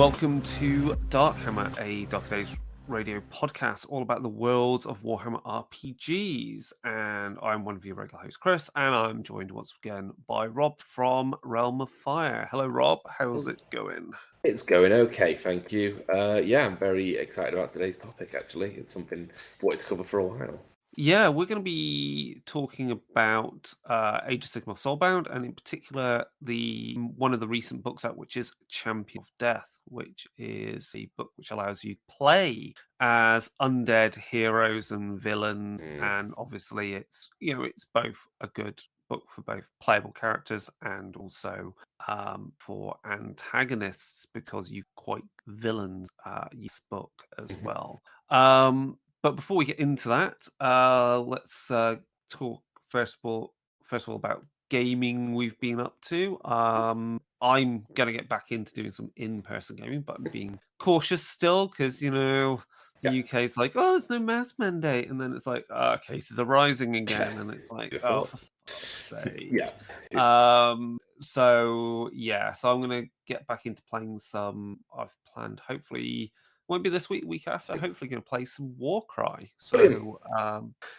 Welcome to Darkhammer, a Dark Days radio podcast all about the worlds of Warhammer RPGs. And I'm one of your regular hosts, Chris, and I'm joined once again by Rob from Realm of Fire. Hello, Rob. How's it going? It's going okay, thank you. I'm very excited about today's topic, actually. It's something I've wanted to cover for a while. Yeah, we're going to be talking about Age of Sigmar Soulbound, and in particular, one of the recent books out, which is Champion of Death, which is a book which allows you to play as undead heroes and villains, and obviously, it's both a good book for both playable characters and also for antagonists because you quite villains this book as well. But before we get into that, let's talk first of all about gaming we've been up to. I'm going to get back into doing some in-person gaming, but I'm being cautious still because, the UK is like, oh, there's no mask mandate. And then it's like, cases are rising again. And it's like, oh, for fuck's sake. So I'm going to get back into playing some. I've planned, hopefully, won't be this week after. Hopefully, going to play some Warcry. So,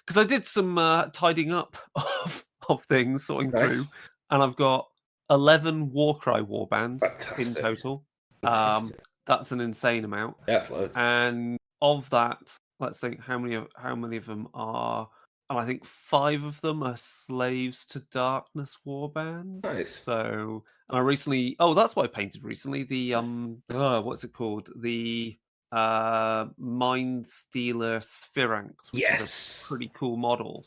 because I did some tidying up of things, sorting through, and I've got 11 Warcry warbands in total. That's an insane amount. Yeah, loads. And of that, let's think how many of them are. And I think 5 of them are Slaves to Darkness warbands. Nice. So, and I recently, that's what I painted recently. The what's it called? The Mind Stealer Spheranx, which is a pretty cool model.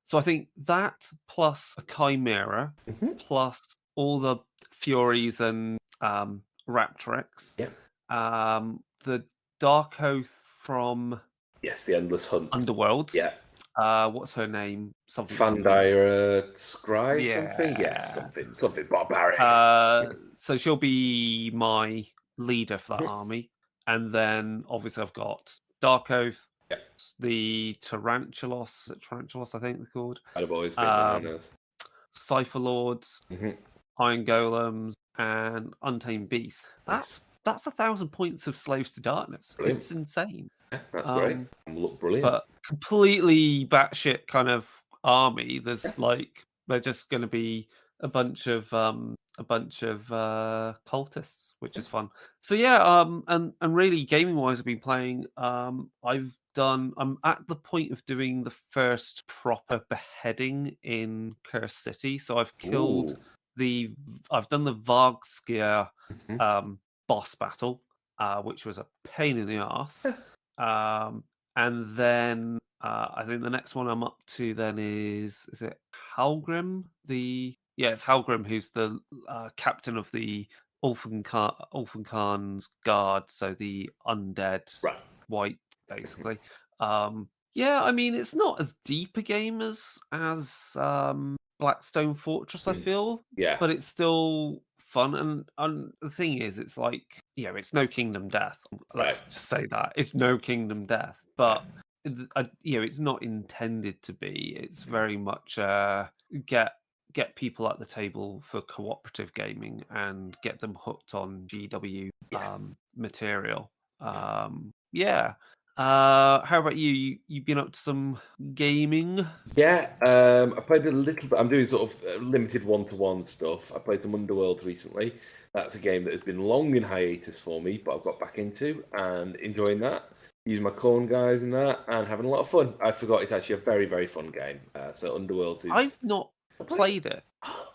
So I think that plus a Chimera, plus all the Furies and Raptrix, the Dark Oath from the Endless Hunt, Underworlds. Yeah. What's her name? Fandira Scry, something barbaric. So she'll be my leader for that army. And then obviously I've got Dark Oath, the Tarantulos, I think they're called. I've always Cypher Lords, Iron Golems, and Untamed Beasts. That's 1,000 points of Slaves to Darkness. Brilliant. It's insane. Yeah, that's great. Look brilliant. But completely batshit kind of army. There's they're just going to be a bunch of cultists, which is fun. So and really gaming wise, I've been playing. I'm at the point of doing the first proper beheading in Curse City. So I've killed I've done the Vargskir boss battle, which was a pain in the arse. And then I think the next one I'm up to then is it Halgrim? It's Halgrim who's the captain of the Ulfenkarn's guard, so the undead white, basically. I mean, it's not as deep a game as Blackstone Fortress, I feel. Yeah. But it's still fun, and the thing is, it's like, it's no Kingdom Death. Let's just say that it's no Kingdom Death, but it's not intended to be. It's very much get people at the table for cooperative gaming and get them hooked on GW material. How about you? You've been up to some gaming? Yeah, I played a little bit. I'm doing sort of limited one-to-one stuff. I played some Underworld recently. That's a game that has been long in hiatus for me, but I've got back into and enjoying that. Using my corn guys in that and having a lot of fun. I forgot it's actually a very, very fun game. So Underworld is... I've not played it.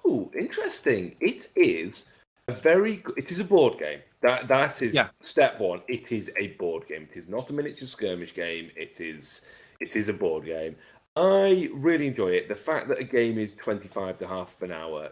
Oh, interesting. It is a board game. That is step one. It is a board game. It is not a miniature skirmish game. It is a board game. I really enjoy it. The fact that a game is 25 minutes, half an hour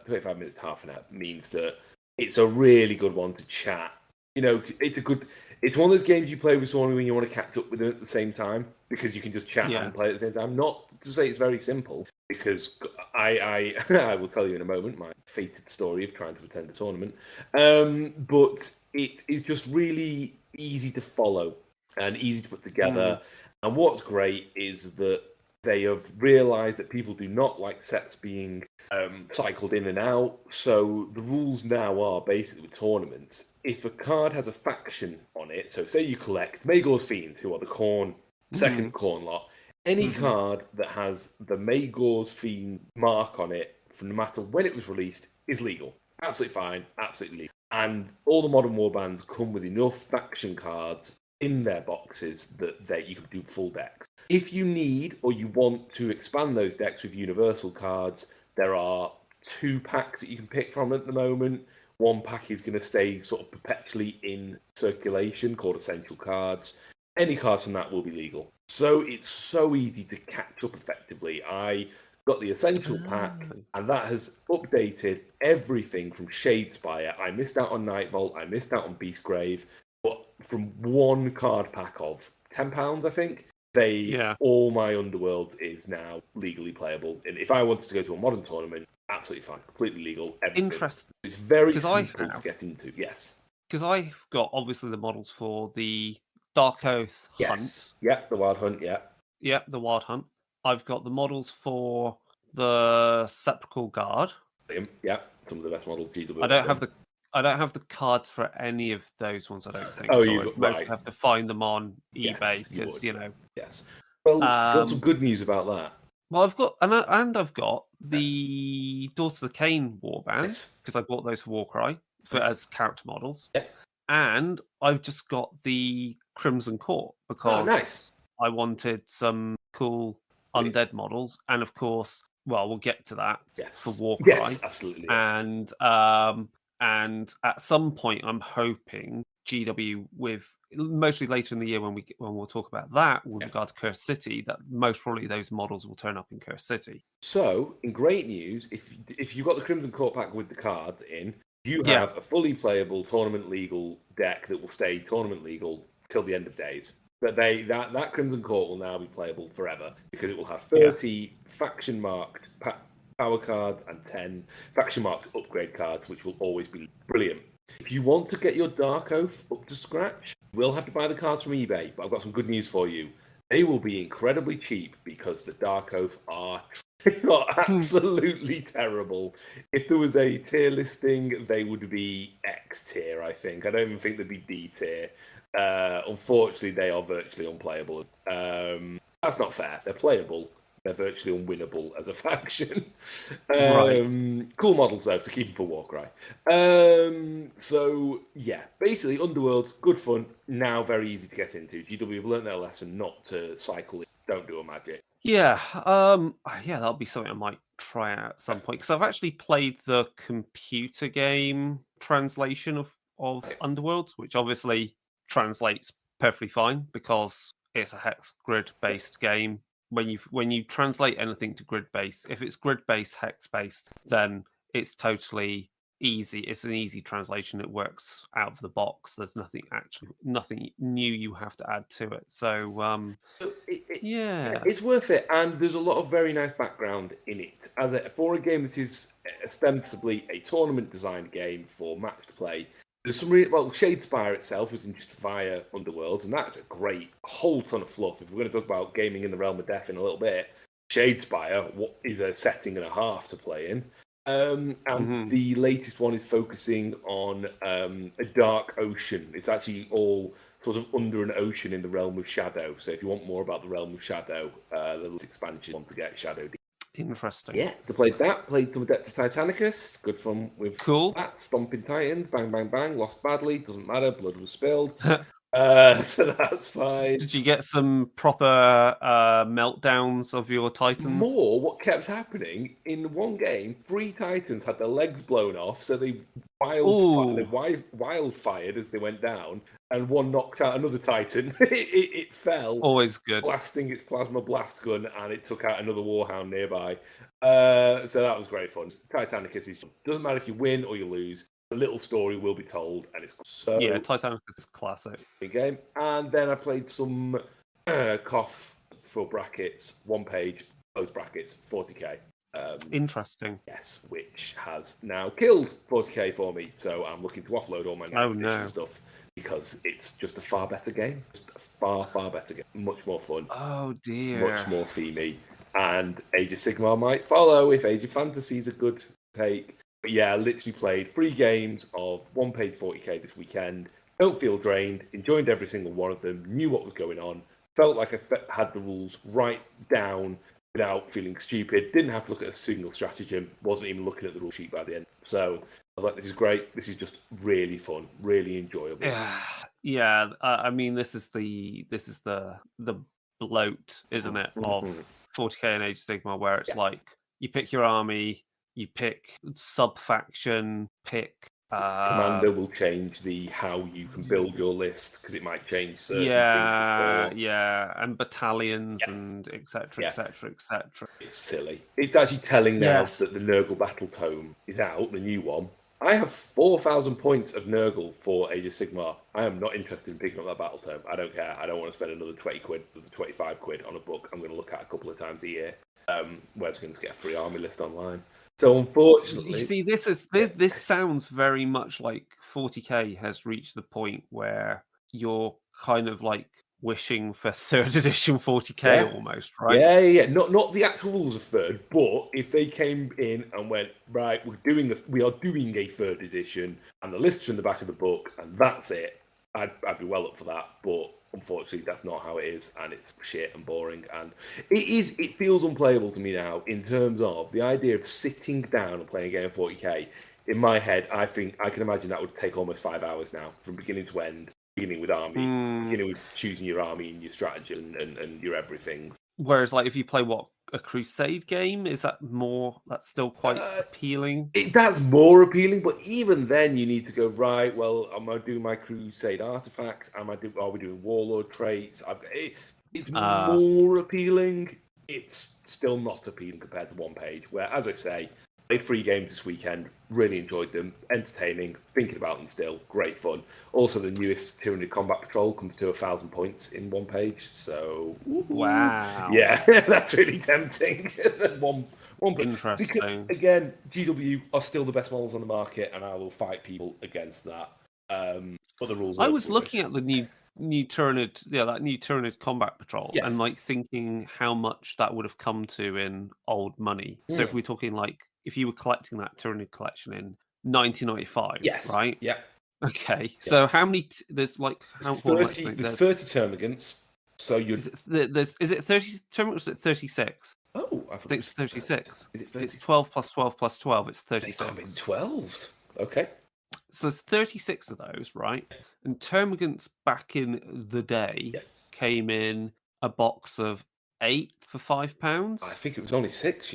means that it's a really good one to chat. It's one of those games you play with someone when you want to catch up with them at the same time because you can just chat and play at the same time. Not to say it's very simple, because I will tell you in a moment my fated story of trying to attend a tournament. But it is just really easy to follow and easy to put together. And what's great is that They have realised that people do not like sets being cycled in and out. So the rules now are basically with tournaments, if a card has a faction on it, so say you collect Maegor's Fiends, who are the Khorne, second Khorne lot, any card that has the Maegor's Fiend mark on it, from no matter when it was released, is legal. Absolutely fine, absolutely legal. And all the modern warbands come with enough faction cards in their boxes that you can do full decks. If you need or you want to expand those decks with universal cards, there are 2 packs that you can pick from at the moment. One pack is going to stay sort of perpetually in circulation, called Essential Cards. Any cards from that will be legal. So it's so easy to catch up effectively. I got the Essential pack, and that has updated everything from Shadespire. I missed out on Night Vault, I missed out on Beastgrave, but from one card pack of £10, I think, all my Underworlds is now legally playable. And if I wanted to go to a modern tournament, absolutely fine, completely legal, everything. Interesting. It's very simple to get into, yes. Because I've got, obviously, the models for the Dark Oath Hunt. Yeah, the Wild Hunt, yeah. Yeah, the Wild Hunt. I've got the models for the Sepulchral Guard. Yeah, some of the best models GW. I don't have the cards for any of those ones, I don't think. I have to find them on eBay because, Yes. Well, got some good news about that. Well, I've got I've got the Daughters of the Cain warband because I bought those for Warcry as character models. Yeah. And I've just got the Crimson Court because I wanted some cool undead models, and of course, we'll get to that for Warcry. Yes, absolutely. And at some point, I'm hoping GW with mostly later in the year when we'll talk about that with regard to Cursed City, that most probably those models will turn up in Cursed City. So, in great news, if you've got the Crimson Court pack with the cards in, you have a fully playable tournament legal deck that will stay tournament legal till the end of days. But that Crimson Court will now be playable forever because it will have 30 faction marked power cards and 10 faction marked upgrade cards, which will always be brilliant. If you want to get your Dark Oath up to scratch, you will have to buy the cards from eBay, but I've got some good news for you. They will be incredibly cheap because the Dark Oath are absolutely terrible. If there was a tier listing, they would be X tier, I think. I don't even think they'd be D tier. Unfortunately, they are virtually unplayable. That's not fair. They're playable. They're virtually unwinnable as a faction. Cool models, though, to keep them for Warcry. So, yeah, basically, Underworld's good fun, now very easy to get into. GW have learned their lesson not to cycle it. Don't do a magic. Yeah, that'll be something I might try out at some point, because I've actually played the computer game translation of Underworlds, which obviously translates perfectly fine because it's a hex grid-based game. When you translate anything to grid-based, if it's grid-based, hex-based, then it's totally easy. It's an easy translation. It works out of the box. There's nothing new you have to add to it. So it's worth it, and there's a lot of very nice background in it. For a game that is ostensibly a tournament designed game for match play, there's some Shadespire itself is just via Underworlds, and that's a whole ton of fluff. If we're going to talk about gaming in the realm of death in a little bit, Shadespire is a setting and a half to play in. And the latest one is focusing on a dark ocean. It's actually all sort of under an ocean in the realm of Shadow. So if you want more about the realm of Shadow, the expansion want to get Shadow. Interesting. Yeah, so played some Adeptus Titanicus, good fun with that, Stomping Titans, bang, bang, bang, lost badly, doesn't matter, blood was spilled. So that's fine. Did you get some proper meltdowns of your Titans? What kept happening, in one game, 3 Titans had their legs blown off, so they wildfired as they went down, and one knocked out another Titan. it fell. Always good. Blasting its plasma blast gun, and it took out another Warhound nearby. So that was great fun. Titanicus doesn't matter if you win or you lose. The little story will be told, and it's so... Yeah, Titanicus is classic. Big game. And then I played some Cough for brackets, 1 page, close brackets, 40k. Interesting. Yes, which has now killed 40k for me, so I'm looking to offload all my stuff, because it's just a far better game. Just a far, far better game. Much more fun. Oh, dear. Much more themey. and Age of Sigmar might follow if Age of Fantasy is a good take. But yeah, I literally played 3 games of 1 page 40k this weekend. Don't feel drained, enjoyed every single one of them, knew what was going on, felt like I had the rules right down without feeling stupid, didn't have to look at a single stratagem, wasn't even looking at the rule sheet by the end. So I was like, this is great, this is just really fun, really enjoyable. Yeah. I mean, this is the bloat, isn't it, of 40k and Age of Sigmar, where it's like you pick your army, you pick sub-faction, pick... Commander will change how you can build your list, because it might change certain things before. Yeah, and battalions and etc., etc., etc. It's silly. It's actually telling now that the Nurgle Battle Tome is out, the new one. I have 4,000 points of Nurgle for Age of Sigmar. I am not interested in picking up that Battle Tome. I don't care. I don't want to spend another 20 quid, 25 quid on a book I'm going to look at a couple of times a year, where it's going to get a free army list online. So unfortunately, you see, this sounds very much like 40k has reached the point where you're kind of like wishing for 3rd edition 40k almost, right? Yeah. Not the actual rules of 3rd, but if they came in and went, right, we are doing a 3rd edition, and the lists are in the back of the book, and that's it, I'd be well up for that. But unfortunately, that's not how it is, and it's shit and boring, and it feels unplayable to me now in terms of the idea of sitting down and playing a game of 40k. In my head, I think I can imagine that would take almost 5 hours now, from beginning to end, beginning with army, beginning with choosing your army and your strategy and your everything. Whereas, like, if you play a Crusade game, is that more? That's still quite appealing. That's more appealing, but even then, you need to go right. Well, am I doing my Crusade artifacts? Are we doing Warlord traits? It's more appealing. It's still not appealing compared to 1 page. Where, as I say, played 3 games this weekend. Really enjoyed them. Entertaining. Thinking about them still. Great fun. Also, the newest Tyranid Combat Patrol comes to 1,000 points in 1 page. So, wow. Yeah, that's really tempting. one Interesting. Because, again, GW are still the best models on the market, and I will fight people against that. But the rules. I was looking at the new Tyranid, that new Tyranid Combat Patrol, and like thinking how much that would have come to in old money. So if we're talking like if you were collecting that Tyranid collection in 1995, right? Yeah. Okay. So how many? There's like there's 30 termagants. So is it 30 termagants? Or is it 36? Oh, I think it's 36. Is it 36? It's 12 plus 12 plus 12. It's 36. They come in 12s. Okay. So there's 36 of those, right? And termagants back in the day came in a box of 8 for £5. I think it was only 6,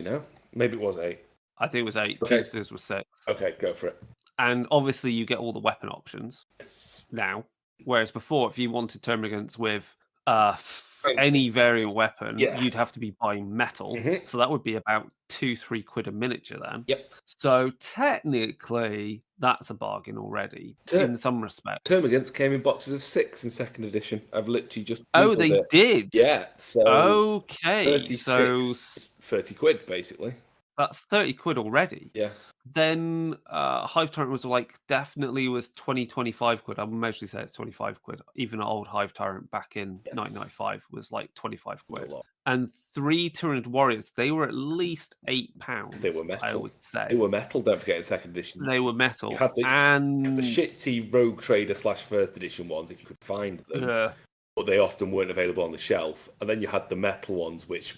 Maybe it was 8. I think it was 8. Okay. Tuesdays were 6. Okay, go for it. And obviously you get all the weapon options now. Whereas before, if you wanted termagants with any variant weapon, you'd have to be buying metal. So that would be about 2-3 quid a miniature then. Yep. So technically, that's a bargain already in some respects. Termagants came in boxes of 6 in 2nd edition. I've literally just they did. Yeah. So okay. 36, so 30 quid basically. That's 30 quid already. Yeah. Then Hive Tyrant was definitely was 20-25 quid. I would mostly say it's 25 quid. Even an old Hive Tyrant back in 1995 was like 25 quid. And 3 Tyranid Warriors, they were at least £8. They were metal. I would say. They were metal, don't forget, in 2nd edition. They were metal. You had the shitty Rogue Trader / 1st edition ones, if you could find them. But they often weren't available on the shelf. And then you had the metal ones, which...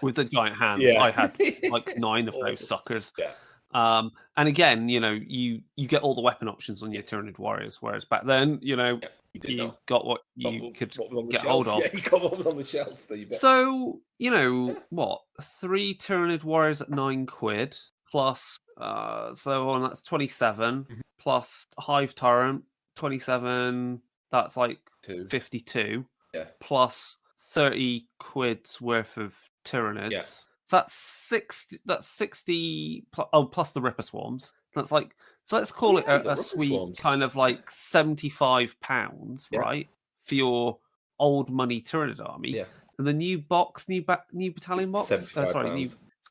with the giant hands. Yeah. I had like 9 of those suckers. Yeah. And again, you get all the weapon options on your Tyranid Warriors, whereas back then, you got what you could get hold of. Yeah, you got what was on the shelf. So, what? 3 Tyranid Warriors at 9 quid, plus, that's 27, plus Hive Tyrant, 27, that's like 52, plus 30 quid's worth of Tyranids. Yeah. So that's 60 plus the Ripper Swarms. That's like, so let's call it a sweet swarms. Kind of like £75, right? For your old money Tyranid army. Yeah. And the new battalion box. It's gonna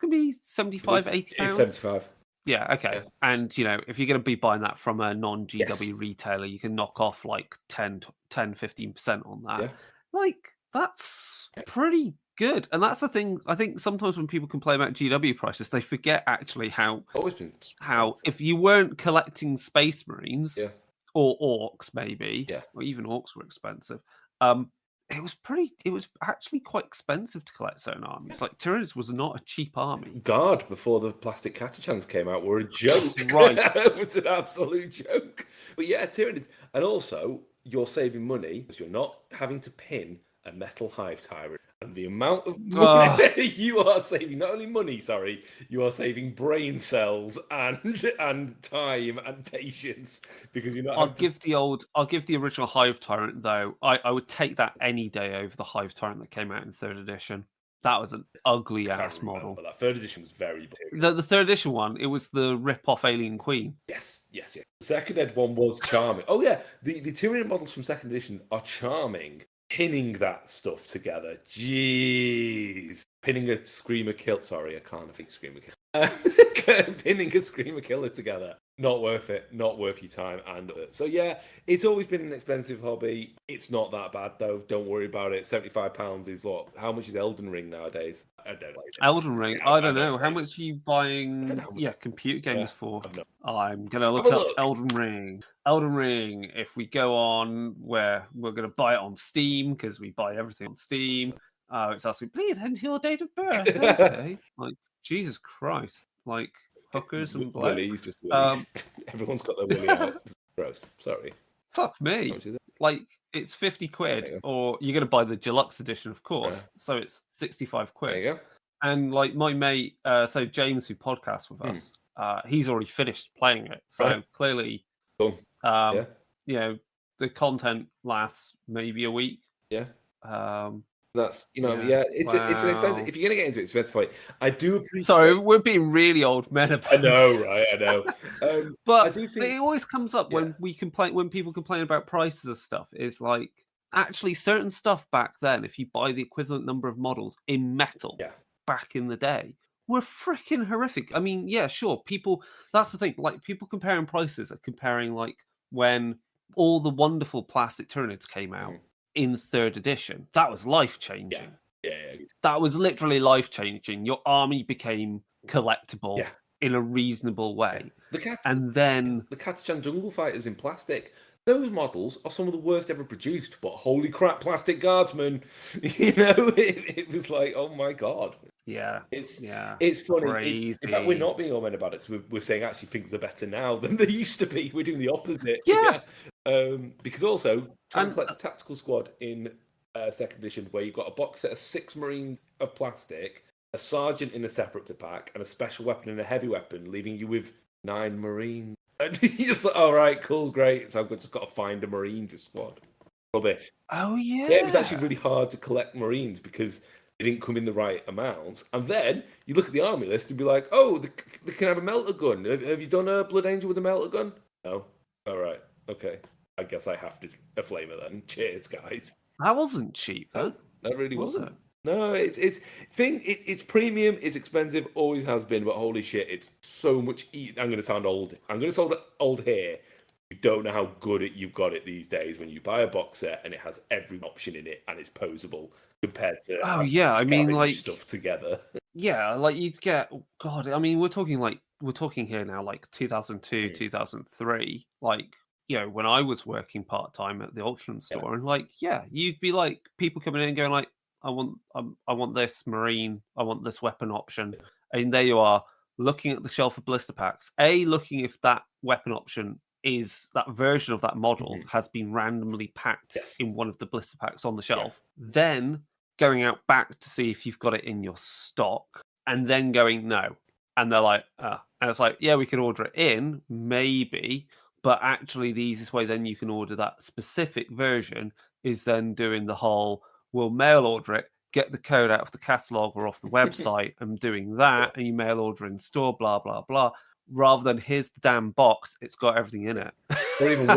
be 75, £80. It's 75. Yeah, okay. Yeah. And if you're gonna be buying that from a non-GW retailer, you can knock off like 10-15% on that. Yeah. Like, That's pretty good. And that's the thing. I think sometimes when people complain about GW prices, they forget actually how Always been if you weren't collecting Space Marines or Orcs, maybe, or even Orcs were expensive. It was actually quite expensive to collect certain armies. Like Tyranids was not a cheap army. Guard before the plastic Catachans came out were a joke. Right. It was an absolute joke. But yeah, Tyranids. And also, you're saving money because you're not having to pin a metal hive tyrant. And the amount of money you are saving, not only money, you are saving brain cells and time and patience because you're not. I'll give the original Hive Tyrant though. I would take that any day over the Hive Tyrant that came out in 3rd edition. That was an ugly ass model. That 3rd edition was very big. The 3rd edition one, it was the rip-off Alien Queen. Yes. The 2nd ed one was charming. Oh yeah, the Tyrion models from 2nd edition are charming. Pinning that stuff together, jeez. Pinning a Screamer Kill. Sorry, I can't think Screamer Kill. Pinning a Screamer Killer together, not worth it. Not worth your time. And so yeah, it's always been an expensive hobby. It's not that bad though. Don't worry about it. £75 is what? How much is Elden Ring nowadays? I don't know. Elden Ring. I don't know. How much are you buying? Computer games for. I'm gonna look up Elden Ring. Elden Ring. If we go on where we're gonna buy it on Steam because we buy everything on Steam. It's asking, please enter your date of birth. Okay. Like Jesus Christ. Like hookers and black. Willies, just willies. Everyone's got their willy out. Gross. Sorry. Fuck me. Like it's 50 quid, or you're gonna buy the deluxe edition, of course. So it's 65 quid. There you go. And like my mate, so James, who podcasts with us, he's already finished playing it. So clearly, you know, the content lasts maybe a week. Yeah. That's it's an expensive. If you're gonna get into it, it's expensive. I do appreciate. Sorry, we're being really old men about. I know, right? I know. But I do think it always comes up when people complain about prices of stuff. It's like actually certain stuff back then, if you buy the equivalent number of models in metal. Back in the day were freaking horrific. I mean, yeah, sure. That's the thing. Like people comparing prices are comparing like when all the wonderful plastic Tyranids came out in 3rd edition. That was life changing. Yeah. That was literally life changing. Your army became collectible in a reasonable way. And then the Catachan Jungle Fighters in plastic. Those models are some of the worst ever produced, but holy crap, plastic guardsmen! You know, it was like, oh my god. Yeah, it's funny. In fact, we're not being all men about it because we're saying actually things are better now than they used to be. We're doing the opposite. Yeah. Because also trying to collect the tactical squad in 2nd edition, where you've got a box set of 6 Marines of plastic, a sergeant in a separate pack, and a special weapon and a heavy weapon, leaving you with 9 Marines. And you're just like, all right, cool, great. So I've just got to find a Marine to squad. Rubbish. Oh yeah. Yeah, it was actually really hard to collect Marines because they didn't come in the right amounts. And then you look at the army list and be like, oh, they can have a melter gun. Have you done a Blood Angel with a melter gun? No. All right. Okay. I guess I have to a flamer then. Cheers, guys. That wasn't cheap, though. That really wasn't. No, it's premium, it's expensive, always has been, but holy shit, it's so much. I'm going to sound old. I'm going to sound old here. You don't know how good you've got it these days when you buy a box set and it has every option in it and it's posable compared to I mean, like stuff together. Yeah, like you'd get. God, I mean, we're talking here now, like 2002, 2003, like. You know, when I was working part time at the Ultron store, and like, you'd be like people coming in and going like, I want this Marine, I want this weapon option, and there you are looking at the shelf of blister packs. Looking if that weapon option is that version of that model has been randomly packed in one of the blister packs on the shelf. Then going out back to see if you've got it in your stock, and then going no, and they're like, and it's like, we can order it in, maybe. But actually, the easiest way then you can order that specific version is then doing the whole, we'll mail order it, get the code out of the catalogue or off the website and doing that, and you mail order in store, blah, blah, blah, rather than here's the damn box, it's got everything in it. Or even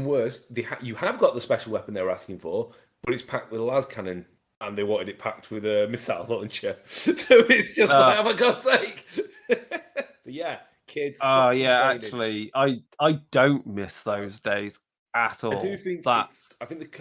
worse, you have got the special weapon they were asking for, but it's packed with a las cannon, and they wanted it packed with a missile launcher. So it's just like, oh my God's sake. So yeah. Kids. Actually, I don't miss those days at all. I do think That's... I think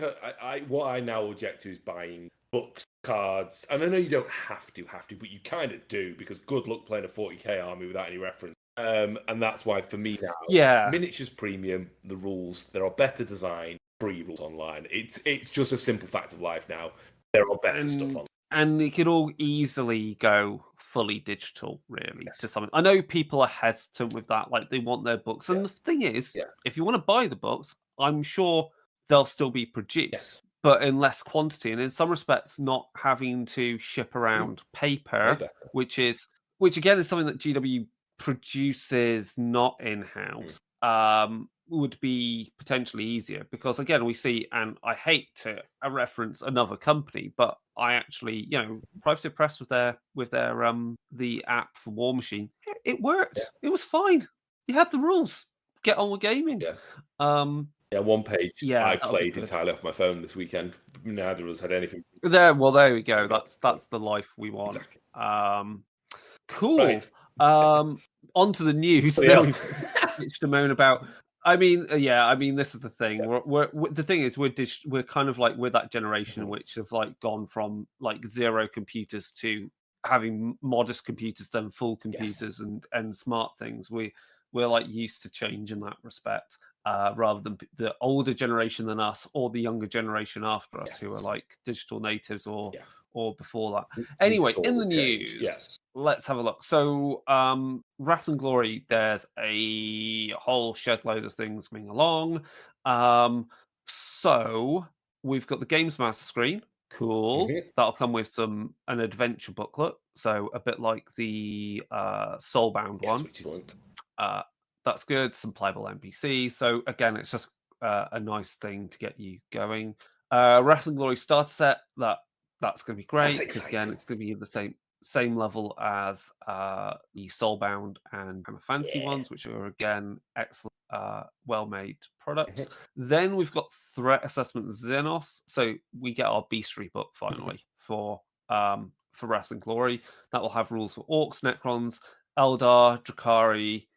what I now object to is buying books, cards, and I know you don't have to, but you kind of do, because good luck playing a 40k army without any reference. And that's why for me now, miniatures premium, the rules, there are better design, free rules online. It's just a simple fact of life now. There are better stuff on. And it could all easily go fully digital, really, to something. I know people are hesitant with that, like they want their books. And the thing is, if you want to buy the books, I'm sure they'll still be produced, but in less quantity. And in some respects, not having to ship around paper, which again is something that GW produces not in-house, would be potentially easier, because again we see, and I hate to reference another company, but I actually, Private Press with their the app for War Machine, it worked. It was fine. You had the rules. Get on with gaming. One page I played good. entirely off my phone this weekend. Neither of us had anything. There we go. That's the life we want. Exactly. Cool. Right. On to the news. Then we've switched a moan about. I mean, this is the thing. We're the thing is, we're kind of like, we're that generation which have like gone from like zero computers to having modest computers, then full computers and smart things. We're like used to change in that respect, rather than the older generation than us, or the younger generation after us, who are like digital natives or before that. Anyway, in the news, let's have a look. So, Wrath and Glory, there's a whole shed load of things coming along. So we've got the Games Master screen. Cool. That'll come with an adventure booklet. So a bit like the Soulbound one. Which is that's good. Some playable NPC. So again, it's just a nice thing to get you going. Wrath and Glory starter set, that's going to be great, because again, it's going to be the same level as the Soulbound and Hammer Fantasy ones, which are again excellent, well-made products. Then we've got Threat Assessment Xenos, so we get our Beastry book finally for Wrath and Glory. That will have rules for Orcs, Necrons, Eldar, Drakari,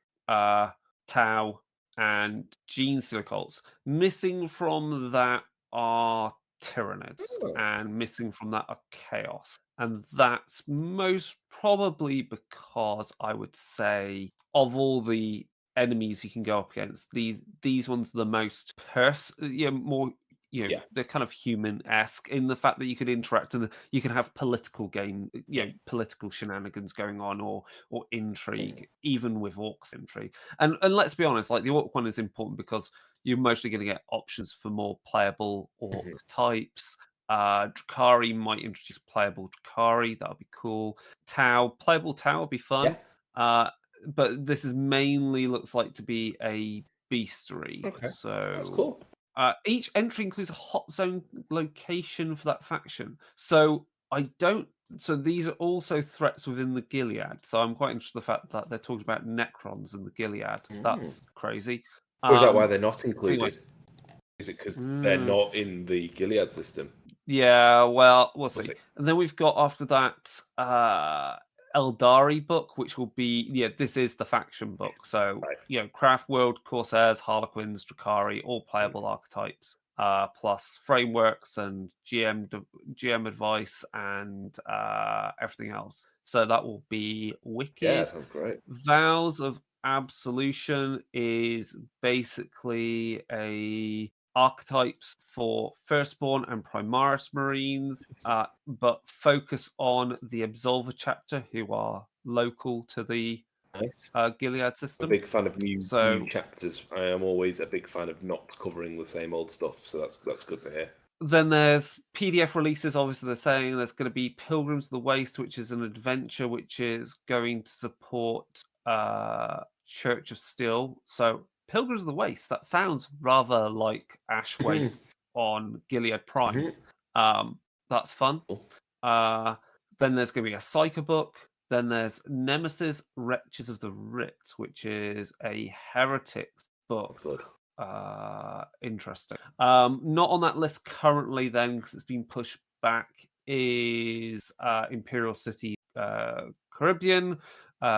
Tau, and Gene Stealer cults. Missing from that are Tyranids, and missing from that are Chaos. And that's most probably because, I would say, of all the enemies you can go up against, these ones are the most more, they're kind of human-esque in the fact that you could interact and you can have political political shenanigans going on, or intrigue, even with Orcs intrigue. And let's be honest, like the Orc one is important because you're mostly going to get options for more playable Orc types. Drakari might introduce playable Drakari. That would be cool. Playable Tau would be fun. But this is mainly looks like to be a beastery. So that's cool. Each entry includes a hot zone location for that faction. So So these are also threats within the Gilead. So I'm quite interested in the fact that they're talking about Necrons in the Gilead. That's crazy. Or is that why they're not included? Anyway. Is it because they're not in the Gilead system? Yeah, well, we'll see. And then we've got after that Eldari book, which will be this is the faction book. So Craft World, Corsairs, Harlequins, Drakari, all playable archetypes, plus frameworks and GM advice and everything else. So that will be wicked. Yeah, that sounds great. Vows of Absolution is basically a archetypes for Firstborn and Primaris Marines, but focus on the Absolver chapter, who are local to the Gilead system. I'm a big fan of new chapters. I am always a big fan of not covering the same old stuff, so that's good to hear. Then there's PDF releases, obviously they're saying there's going to be Pilgrims of the Waste, which is an adventure which is going to support Church of Steel. So Pilgrims of the Waste, that sounds rather like Ash Wastes on Gilead Prime. That's fun. Then there's going to be a Psycho book. Then there's Nemesis Wretches of the Writ, which is a Heretics book. Good. Interesting. Not on that list currently then, because it's been pushed back, is Imperial City Caribbean,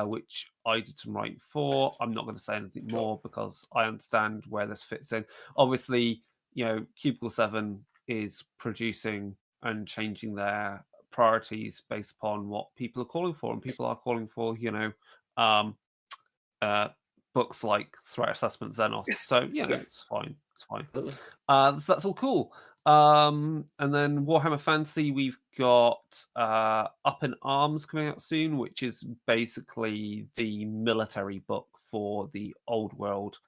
which I did some writing for. I'm not going to say anything more because I understand where this fits in. Obviously, Cubicle 7 is producing and changing their priorities based upon what people are calling for, and people are calling for, books like Threat Assessment Xenos. Yes. So it's fine. It's fine. So that's all cool. And then Warhammer Fantasy, we've got Up in Arms coming out soon, which is basically the military book for the old world,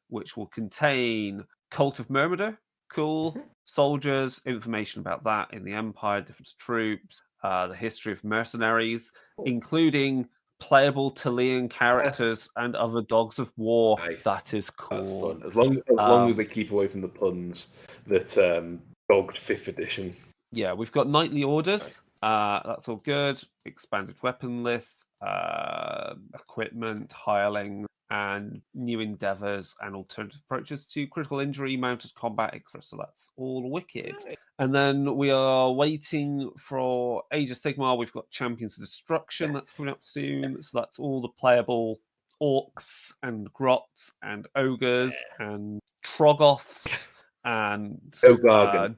which will contain Cult of Myrmidon, cool, soldiers, information about that in the Empire, different troops, the history of mercenaries, including playable Talian characters and other dogs of war. Nice. That is cool. That's fun. As long as they keep away from the puns that dogged 5th edition. Yeah, we've got Knightly Orders. Nice. That's all good. Expanded weapon list, equipment, hireling, and new endeavors and alternative approaches to critical injury, mounted combat, etc. So that's all wicked. Nice. And then we are waiting for Age of Sigmar. We've got Champions of Destruction that's coming up soon. So that's all the playable orcs and grots and ogres and troggoths and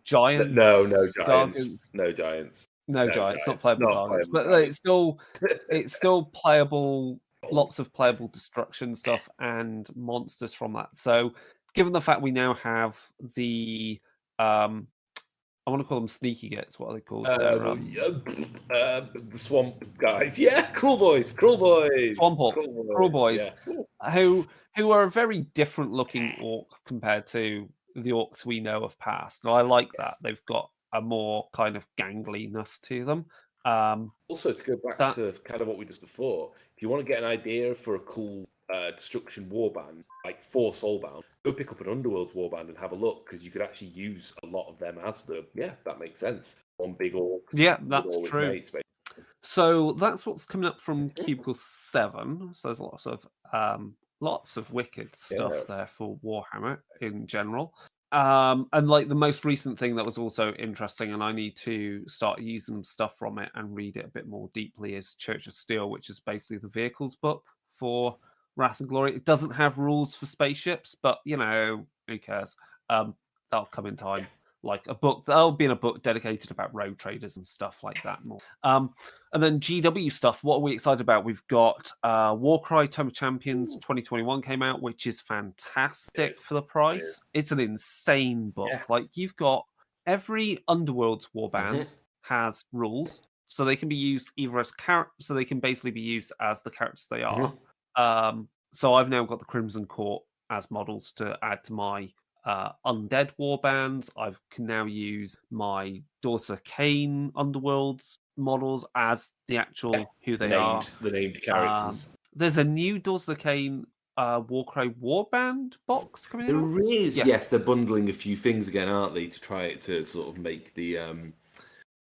giants. No giants. No giants. No giants. Not playable giants. But it's still playable. Lots of playable destruction stuff and monsters from that. So, given the fact we now have the, I want to call them sneaky gets. What are they called? The swamp guys. Yeah, Cruel Boys. Cruel Boys. Yeah. Who are a very different looking orc compared to the orcs we know of past. And I like that. They've got a more kind of gangliness to them. Also, to go back to kind of what we did before, if you want to get an idea for a cool destruction warband, like for Soulbound, go pick up an Underworld warband and have a look, because you could actually use a lot of them as that makes sense. One big orc. Yeah, that's true. Mates, so that's what's coming up from Cubicle 7. So there's lots of wicked stuff there for Warhammer in general. And like the most recent thing that was also interesting, and I need to start using stuff from it and read it a bit more deeply, is Church of Steel, which is basically the vehicles book for Wrath and Glory. It doesn't have rules for spaceships, but who cares? That'll come in time. Like a book, that'll be in a book dedicated about road traders and stuff like that more. And then GW stuff, what are we excited about? We've got Warcry Tome of Champions 2021 came out, which is fantastic for the price. It's an insane book. Yeah. Like, you've got every Underworld's warband has rules, so they can be used either as characters, so they can basically be used as the characters they are. So I've now got the Crimson Court as models to add to my undead warbands. I can now use my Daughters of Cain Underworlds models as the actual who they are. The named characters. There's a new Daughters of Cain Warcry warband box coming out. There is, yes. They're bundling a few things again, aren't they, to try to sort of make the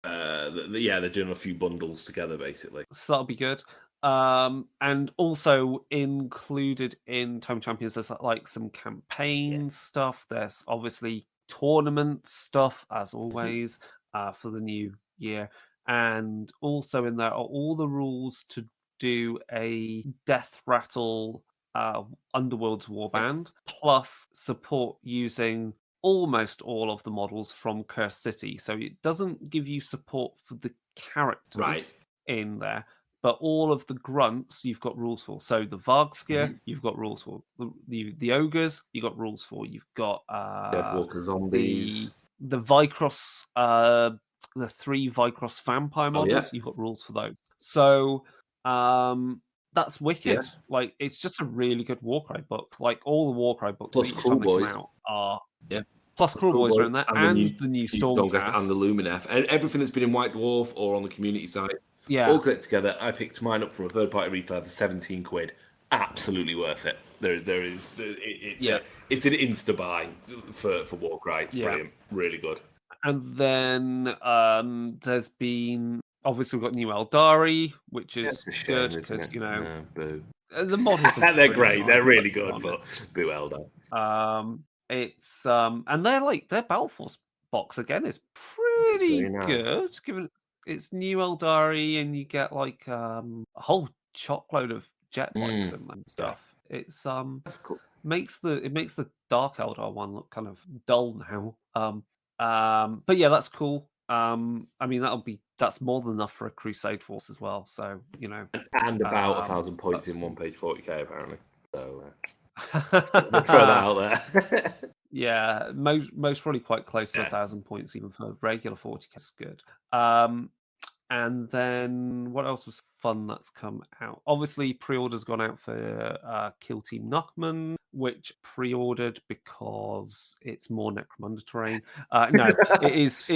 they're doing a few bundles together basically. So that'll be good. And also included in Tome Champions, there's like some campaign stuff. There's obviously tournament stuff, as always, for the new year. And also in there are all the rules to do a Death Rattle Underworld's warband, plus support using almost all of the models from Cursed City. So it doesn't give you support for the characters in there, but all of the grunts you've got rules for. So the Vargskir, you've got rules for. The ogres, you've got rules for. You've got Deadwalker zombies. The Vicross, the 3 Vicross vampire models, you've got rules for those. So that's wicked. Yeah. Like, it's just a really good Warcry book. Like, all the Warcry books plus Cruel Boys out are plus Cruel Boys are in there, and the new Stormcast and the Luminef, and everything that's been in White Dwarf or on the community site. Yeah, all clicked together. I picked mine up from a third-party retailer for £17. Absolutely worth it. It's an insta buy for Warcry. It's brilliant, really good. And then there's been obviously we've got new Eldari, which is good because the models they're great. Nice, they're really good, but boo Eldar. It's and their Battle Force box again is pretty good, given it's new Eldari, and you get like a whole chockload of jet bikes and stuff. It's That's cool. makes the Dark Eldar one look kind of dull now. But yeah, that's cool. I mean that's more than enough for a Crusade force as well. So and about 1,000 points in cool. 1 page 40k apparently. So we'll throw that out there. Yeah, most probably quite close to 1,000 points even for regular 40k. Is good. And then what else was fun that's come out? Obviously, pre-order's gone out for Kill Team Nachman, which pre-ordered because it's more Necromunda terrain. No, it's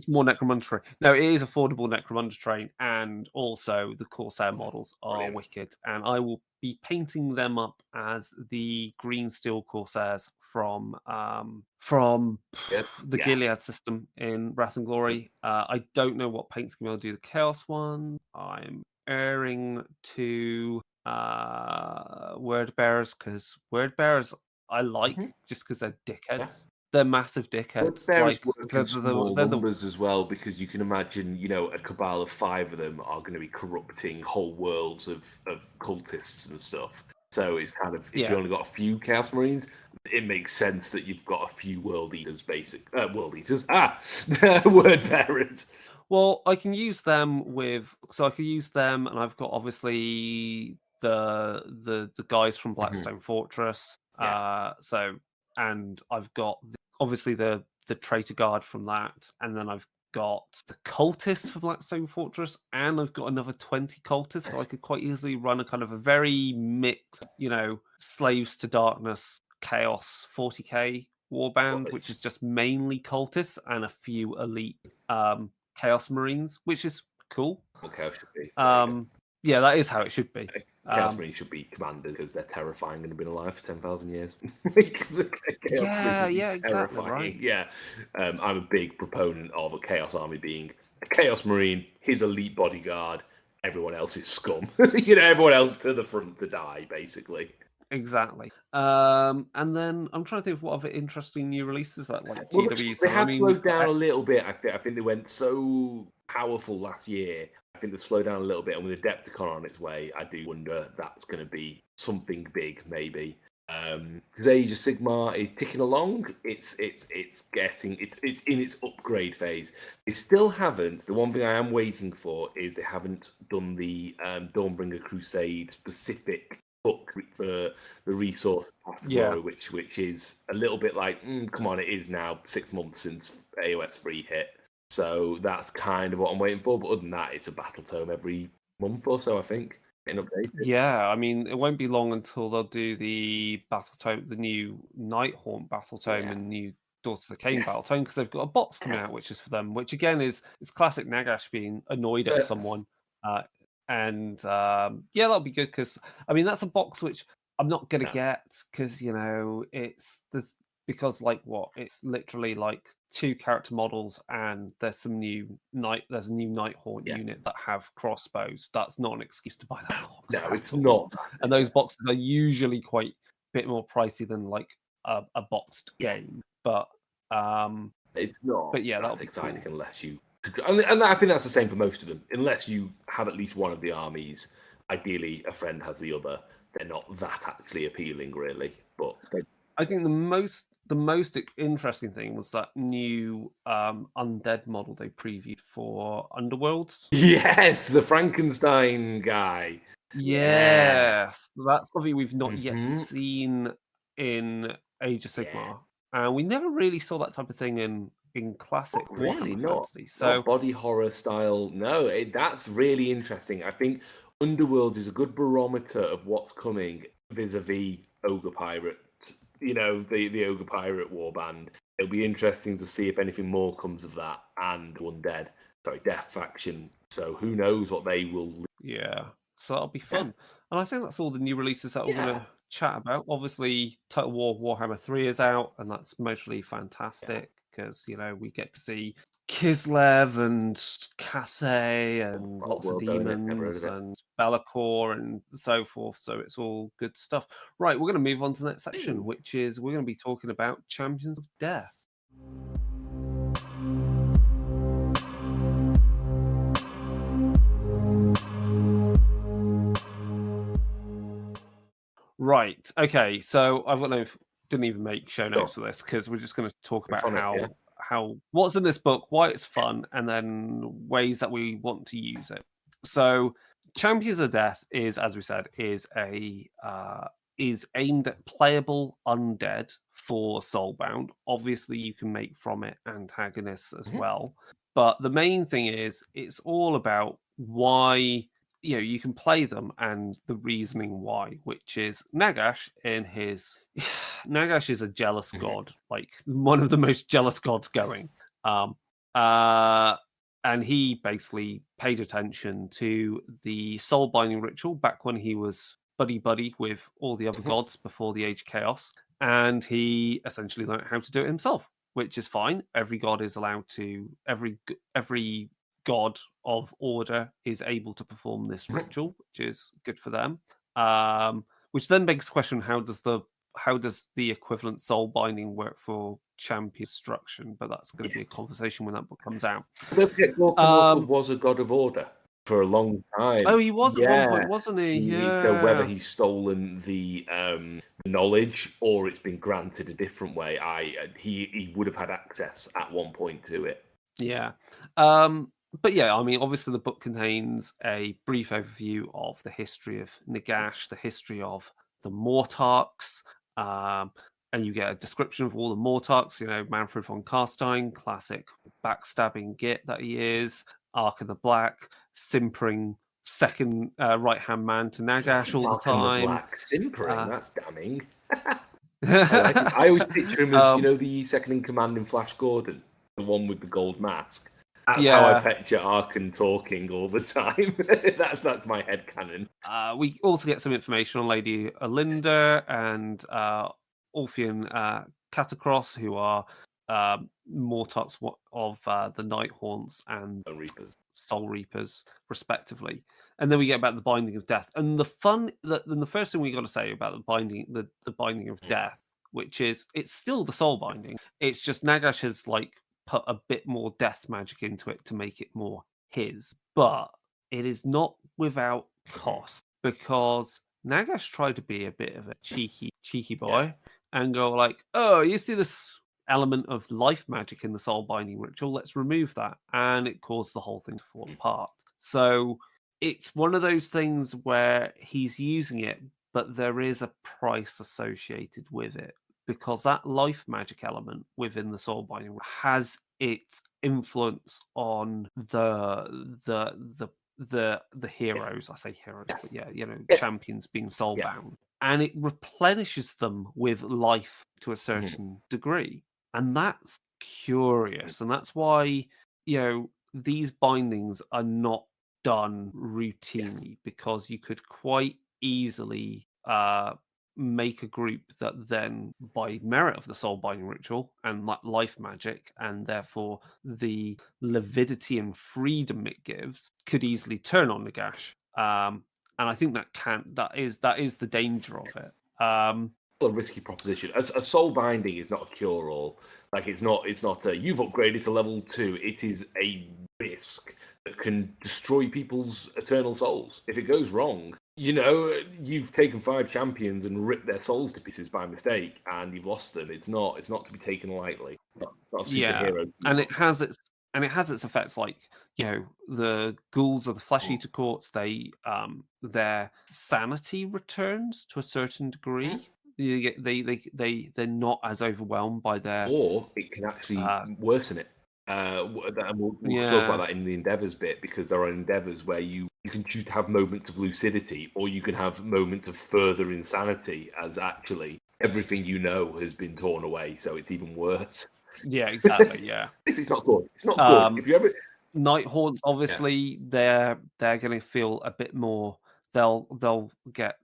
more Necromunda terrain. No, it is affordable Necromunda terrain, and also the Corsair models are wicked. And I will be painting them up as the green steel Corsairs from the Gilead system in Wrath and Glory. I don't know what paint scheme I'll do the Chaos one. I'm erring to Word Bearers because Word Bearers I like just because they're dickheads. They're massive dickheads. Bearers work in small numbers as well, because you can imagine, a cabal of 5 of them are going to be corrupting whole worlds of cultists and stuff. So it's kind of, if you only got a few Chaos Marines, it makes sense that you've got a few World Eaters, Word Bearers. Well, I can use them and I've got obviously the guys from Blackstone Fortress. And I've got obviously the Traitor Guard from that, and then I've got the cultists for Blackstone Fortress, and I've got another 20 cultists, so I could quite easily run a kind of a very mixed, Slaves to Darkness, Chaos 40k warband, which is just mainly cultists and a few elite Chaos Marines, which is cool. What Chaos should be. Yeah, that is how it should be. Chaos Marines should be commanders because they're terrifying and have been alive for 10,000 years. Exactly right. Yeah, I'm a big proponent of a Chaos Army being a Chaos Marine, his elite bodyguard, everyone else is scum. Everyone else to the front to die, basically. Exactly. And then I'm trying to think of what other interesting new releases that GW. They have slowed down a little bit. I think they went so powerful last year. I think they've slowed down a little bit, and with Adepticon on its way, I do wonder that's going to be something big, maybe. Because Age of Sigmar is ticking along. It's in its upgrade phase. They still haven't. The one thing I am waiting for is they haven't done the Dawnbringer Crusade specific book for the resource path, which is a little bit like, come on, it is now 6 months since AOS 3 hit. So that's kind of what I'm waiting for. But other than that, it's a battle tome every month or so, I think. Yeah, I mean, it won't be long until they'll do the battle tome, the new Nighthaunt battle tome and new Daughters of Cain battle tome, because they've got a box coming out, which is for them, which again is classic Nagash being annoyed at someone. And that'll be good, because I mean that's a box which I'm not gonna get, because it's literally like 2 character models, and there's a new Nighthaunt unit that have crossbows. That's not an excuse to buy that box. No, it's not. And those boxes are usually quite a bit more pricey than like a boxed game. But it's not. But yeah, that's exciting cool. Unless you. And I think that's the same for most of them. Unless you have at least one of the armies, ideally a friend has the other. They're not that actually appealing, really. But I think the most interesting thing was that new undead model they previewed for Underworlds. Yes, the Frankenstein guy. Yes, that's something we've not yet seen in Age of Sigmar, and we never really saw that type of thing in classic Warhammer Fantasy. So not body horror style. No, that's really interesting. I think Underworld is a good barometer of what's coming vis-a-vis Ogre Pirate. The Ogre Pirate warband. It'll be interesting to see if anything more comes of that, and Death Faction. So who knows what they will. Yeah, so that'll be fun. And I think that's all the new releases that we're going to chat about. Obviously, Total War Warhammer 3 is out, and that's mostly fantastic because we get to see Kislev and Cathay and lots of demons and Be'lakor and so forth. So it's all good stuff. Right, we're going to move on to the next section, which is we're going to be talking about Champions of Death. Right. Okay. So I've got didn't even make show notes for this because we're just going to talk about how what's in this book, why it's fun, and then ways that we want to use it. So Champions of Death is, as we said, is aimed at playable undead for Soulbound. Obviously, you can make from it antagonists as well, but the main thing is it's all about why you can play them and the reasoning why, which is Nagash in his Nagash is a jealous god, like one of the most jealous gods going. And he basically paid attention to the soul binding ritual back when he was buddy with all the other gods before the Age of Chaos, and he essentially learned how to do it himself, which is fine. Every god is allowed to every god of order is able to perform this ritual, which is good for them. Which then begs the question: how does the equivalent soul binding work for champion destruction? But that's going to be a conversation when that book comes out. Don't forget, Gorkamorka was a god of order for a long time. Oh, he was at one point, wasn't he? Yeah. So whether he's stolen the knowledge or it's been granted a different way, he would have had access at one point to it. Yeah. But yeah, I mean, obviously the book contains a brief overview of the history of Nagash, the history of the Mortarks, and you get a description of all the Mortarks, Manfred von Carstein, classic backstabbing git that he is, Ark of the Black, simpering second right-hand man to Nagash all the time. Ark of the Black, simpering, that's damning. I always picture him as, the second in command in Flash Gordon, the one with the gold mask. That's how I picture Arkan talking all the time. that's my headcanon. We also get some information on Lady Alinda and Orphean Catacross, who are Mortarks of the Night Haunts and Soul Reapers, respectively. And then we get about the Binding of Death. And the first thing we got to say about the Binding of Death, which is it's still the Soul Binding. It's just Nagash has put a bit more death magic into it to make it more his, but it is not without cost, because Nagash tried to be a bit of a cheeky boy and go oh, you see this element of life magic in the soul binding ritual, let's remove that, and it caused the whole thing to fall apart. So it's one of those things where he's using it, but there is a price associated with it, because that life magic element within the soul binding has its influence on the heroes. I say heroes, but champions being soulbound, and it replenishes them with life to a certain degree, and that's curious, and that's why these bindings are not done routinely, because you could quite easily make a group that then, by merit of the soul binding ritual and that life magic, and therefore the lividity and freedom it gives, could easily turn on Nagash. And I think that is the danger of it. A risky proposition. A soul binding is not a cure all. It's not a you've upgraded to level 2. It is a risk that can destroy people's eternal souls if it goes wrong. You've taken 5 champions and ripped their souls to pieces by mistake, and you've lost them. It's not to be taken lightly. Not a superhero. And it has its effects, the ghouls of the flesh eater courts. Their sanity returns to a certain degree. They're not as overwhelmed by their, or it can actually worsen it. And we'll talk about that in the endeavors bit, because there are endeavors where you can choose to have moments of lucidity, or you can have moments of further insanity, as actually everything has been torn away, so it's even worse. Yeah, exactly. Yeah, it's not good. It's not good. If you ever Night Haunts, obviously, they're going to feel a bit more. They'll get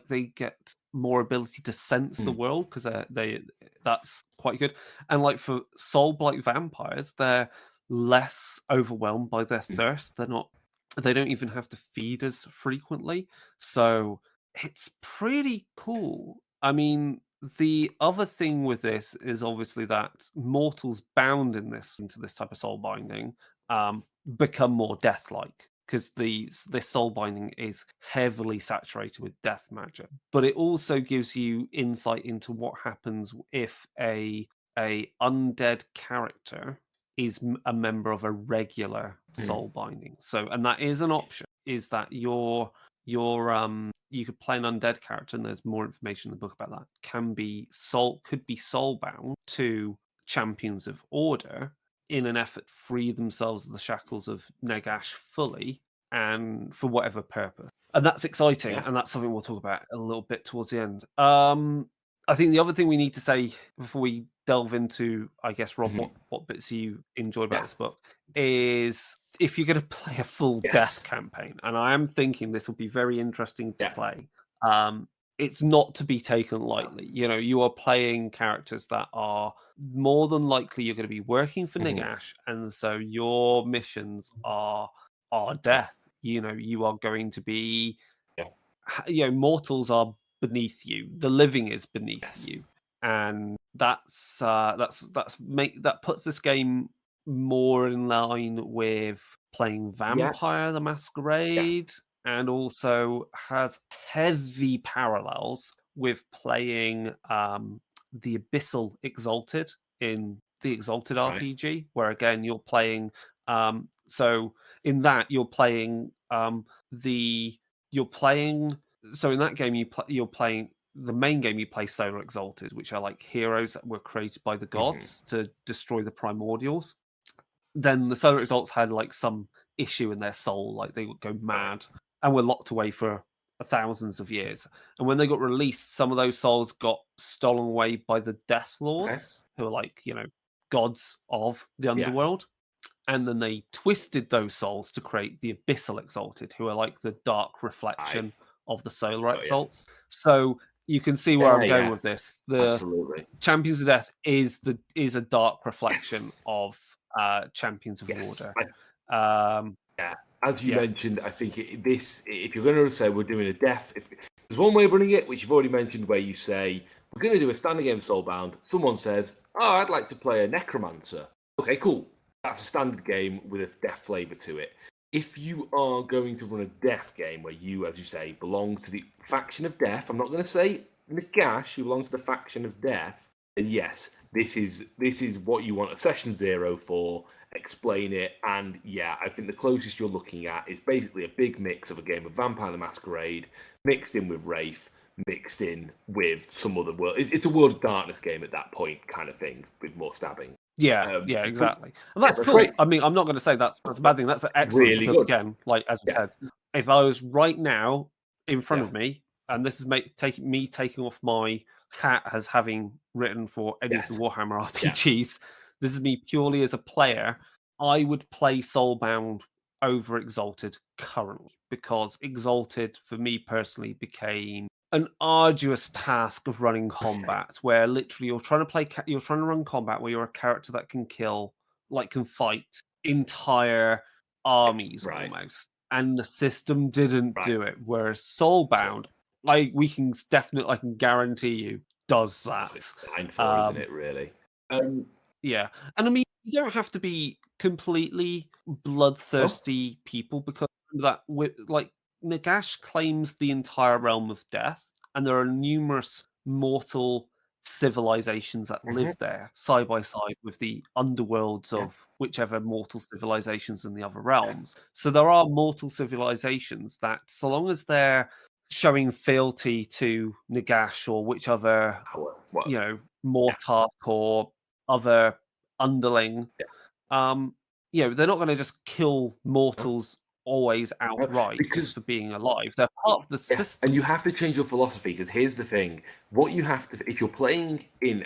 they get more ability to sense the world, because that's quite good. And for soul-blight vampires, they're less overwhelmed by their thirst. They don't even have to feed as frequently, so it's pretty cool. I mean, the other thing with this is obviously that mortals bound into this type of soul binding become more death-like, because this soul binding is heavily saturated with death magic. But it also gives you insight into what happens if a undead character is a member of a regular soul binding. So, and that is an option. Is that you could play an undead character, and there's more information in the book about that. Could be soulbound to champions of order in an effort to free themselves of the shackles of Negash fully, and for whatever purpose. And that's exciting, and that's something we'll talk about a little bit towards the end. I think the other thing we need to say before we delve into, I guess, Rob, what bits you enjoyed about this book is if you're going to play a full death campaign, and I am thinking this will be very interesting to play, it's not to be taken lightly. You know, you are playing characters that are more than likely you're going to be working for Nagash, and so your missions are death. You know, you are going to be, mortals are beneath you. The living is beneath you, and that puts this game more in line with playing Vampire the Masquerade, and also has heavy parallels with playing the Abyssal Exalted in the Exalted RPG, where again you're playing. So in that you're playing So in that game you're playing the main game. You play Solar Exalted, which are like heroes that were created by the gods to destroy the primordials. Then the Solar Exalts had like some issue in their soul, like they would go mad and were locked away for thousands of years. And when they got released, some of those souls got stolen away by the Death Lords, who are like, gods of the underworld. And then they twisted those souls to create the Abyssal Exalted, who are like the dark reflection of the Solar Exalts. So you can see where I'm going with this. The Champions of Death is a dark reflection of Champions of Order. As you mentioned, I think if you're going to say we're doing a death, if there's one way of running it, which you've already mentioned, where you say we're going to do a standard game of Soulbound. Someone says, "Oh, I'd like to play a Necromancer." Okay, cool. That's a standard game with a death flavour to it. If you are going to run a death game where you, as you say, belong to the faction of death, I'm not going to say Nagash, you belong to the faction of death, then yes, this is what you want a session 0 for. Explain it, and I think the closest you're looking at is basically a big mix of a game of Vampire the Masquerade mixed in with Wraith, mixed in with some other world. It's a World of Darkness game at that point, kind of thing, with more stabbing. Exactly. And that's cool. Great. I mean, I'm not going to say that's a bad thing. That's excellent. Really because good. Again, like as we said, if I was right now in front of me, and this is taking off my hat as having written for any of the Warhammer RPGs, this is me purely as a player, I would play Soulbound over Exalted currently, because Exalted, for me personally, became an arduous task of running combat, where literally you're trying to run combat where you're a character that can fight entire armies almost, and the system didn't do it. Whereas Soulbound, I can guarantee you, does that. Isn't it really? And I mean, you don't have to be completely bloodthirsty people, because that Nagash claims the entire realm of death, and there are numerous mortal civilizations that live there side by side with the underworlds of whichever mortal civilizations in the other realms. So there are mortal civilizations that, so long as they're showing fealty to Nagash or which other, Mortarch or other underling, they're not going to just kill mortals always outright just for being alive. They're part of the system. And you have to change your philosophy, because here's the thing: what you have to, if you're playing in,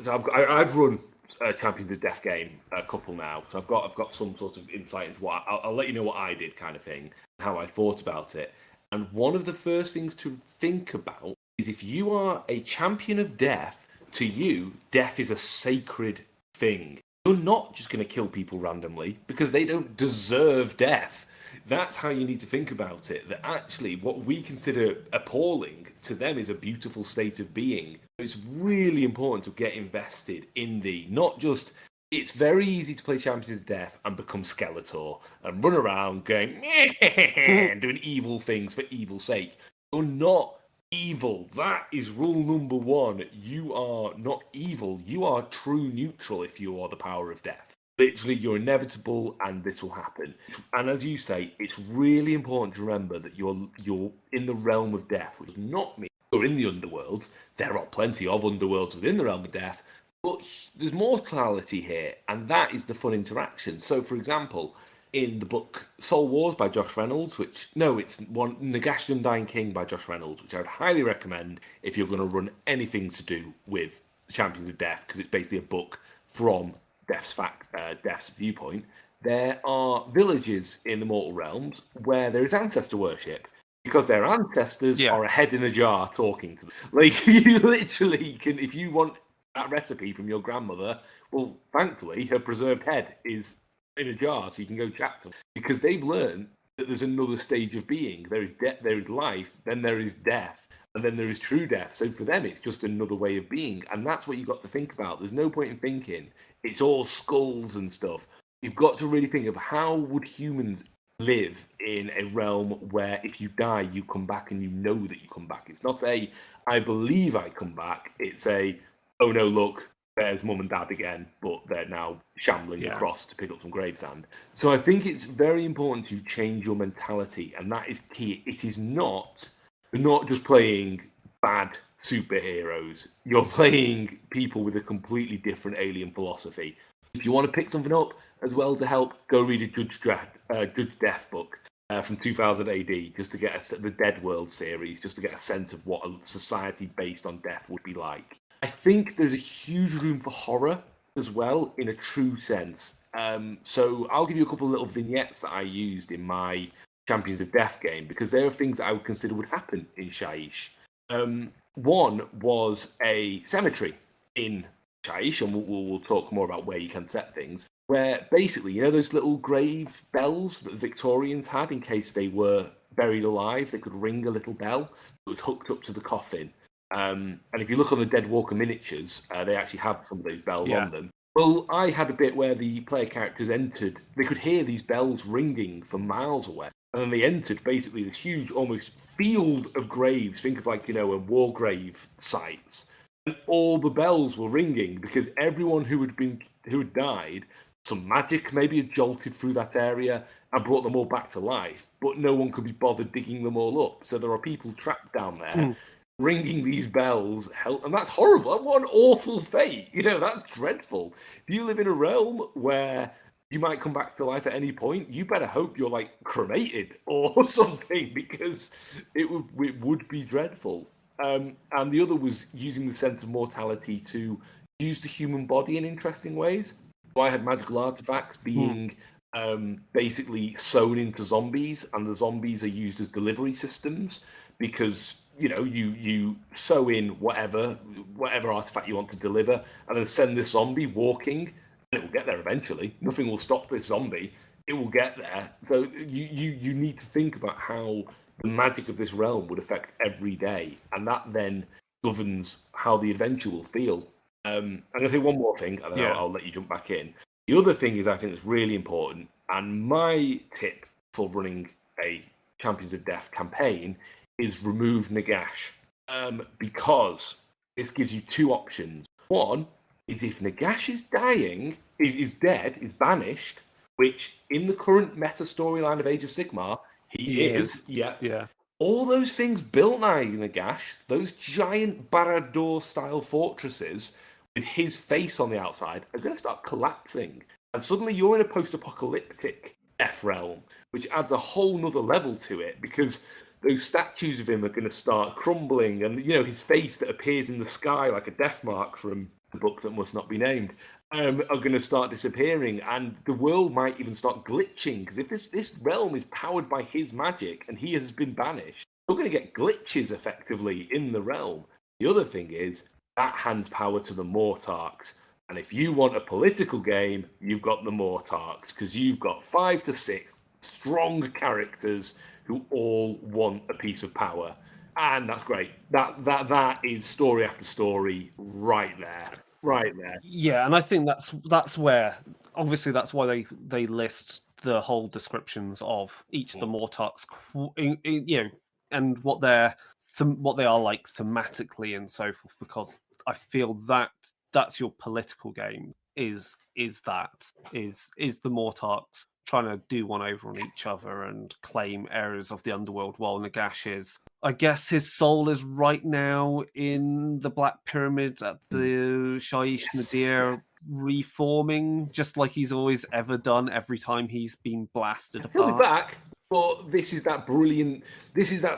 I've run a Champions of Death game a couple now, so I've got some sort of insight into what I'll let you know what I did, kind of thing, how I thought about it. And one of the first things to think about is, if you are a champion of death, to you, death is a sacred thing. You're not just going to kill people randomly because they don't deserve death. That's how you need to think about it. That actually what we consider appalling to them is a beautiful state of being. It's really important to get invested in not just it's very easy to play Champions of Death and become Skeletor and run around going and doing evil things for evil's sake. You're not evil. That is rule number one. You are not evil. You are true neutral if you are the power of death. Literally, you're inevitable, and this will happen. And as you say, it's really important to remember that you're in the realm of death, which does not mean you're in the underworlds. There are plenty of underworlds within the realm of death, but there's mortality here, and that is the fun interaction. So, for example, in the book Soul Wars by Josh Reynolds, it's Nagash the Undying King by Josh Reynolds, which I would highly recommend if you're going to run anything to do with Champions of Death, because it's basically a book from Death's viewpoint. There are villages in the mortal realms where there is ancestor worship because their ancestors are a head in a jar talking to them. Like, you literally can, if you want that recipe from your grandmother, well, thankfully, her preserved head is in a jar, so you can go chat to them. Because they've learned that there's another stage of being. There is there is life, then there is death, and then there is true death. So for them, it's just another way of being. And that's what you've got to think about. There's no point in thinking it's all skulls and stuff. You've got to really think of how would humans live in a realm where if you die, you come back and you know that you come back. It's not a, I believe I come back. It's a, oh no, look, there's mum and dad again, but they're now shambling across to pick up some gravesand. So I think it's very important to change your mentality, and that is key. It is not, you're not just playing bad superheroes. You're playing people with a completely different alien philosophy. If you want to pick something up as well to help, go read a Judge Death book from 2000 AD, just to get the Dead World series, just to get a sense of what a society based on death would be like. I think there's a huge room for horror as well, in a true sense. So I'll give you a couple of little vignettes that I used in my Champions of Death game, because there are things that I would consider would happen in Shaiish. One was a cemetery in Shaiish, and we'll talk more about where you can set things, where basically, you know those little grave bells that the Victorians had in case they were buried alive? They could ring a little bell that was hooked up to the coffin. And if you look on the Dead Walker miniatures, they actually have some of those bells on them. Well, I had a bit where the player characters entered. They could hear these bells ringing from miles away. And then they entered basically this huge, almost field of graves. Think of like, a war grave sites. And all the bells were ringing because everyone who had died, some magic maybe had jolted through that area and brought them all back to life. But no one could be bothered digging them all up. So there are people trapped down there. Ringing these bells, and that's horrible. What an awful fate. That's dreadful. If you live in a realm where you might come back to life at any point, you better hope you're like cremated or something, because it would be dreadful. And the other was using the sense of mortality to use the human body in interesting ways. So I had magical artifacts being basically sewn into zombies, and the zombies are used as delivery systems because you sew in whatever artifact you want to deliver, and then send this zombie walking, and it will get there eventually. Nothing will stop this zombie. It will get there. So you need to think about how the magic of this realm would affect every day, and that then governs how the adventure will feel. I'm going to say one more thing, and then I'll let you jump back in. The other thing is, I think it's really important, and my tip for running a Champions of Death campaign is remove Nagash, because this gives you two options. One is if Nagash is dying, is dead, is banished, which in the current meta storyline of Age of Sigmar, he is. Yeah. All those things built by Nagash, those giant Barad-dûr-style fortresses with his face on the outside, are going to start collapsing. And suddenly you're in a post-apocalyptic death realm, which adds a whole nother level to it, because those statues of him are going to start crumbling, and his face that appears in the sky like a death mark from the book that must not be named are going to start disappearing, and the world might even start glitching, because if this realm is powered by his magic and he has been banished, you're going to get glitches effectively in the realm. The other thing is that hands power to the Mortarchs, and if you want a political game, you've got the Mortarchs, because you've got 5 to 6 strong characters who all want a piece of power. And that's great. That is story after story right there. right there. Yeah, and I think that's where, obviously, that's why they list the whole descriptions of each of the Mortarks, and what they are like thematically and so forth. Because I feel that that's your political game. Is the Mortarks trying to do one over on each other and claim areas of the underworld, while Nagash is, I guess, his soul is right now in the Black Pyramid at the Shaiish Nadir, reforming, just like he's always ever done every time he's been blasted apart. He'll be back, but this is that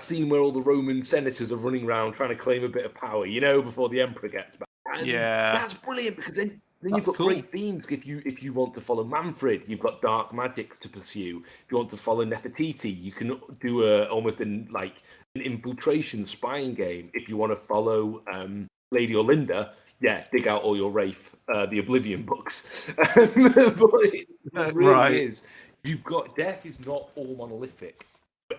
scene where all the Roman senators are running around trying to claim a bit of power, before the emperor gets back. And that's brilliant, because then you've got great themes. If you want to follow Manfred, you've got dark magics to pursue. If you want to follow Nefertiti, you can do almost an infiltration spying game. If you want to follow Lady Olinda, dig out all your Wraith, the Oblivion books. But it really is. You've got Death is not all monolithic,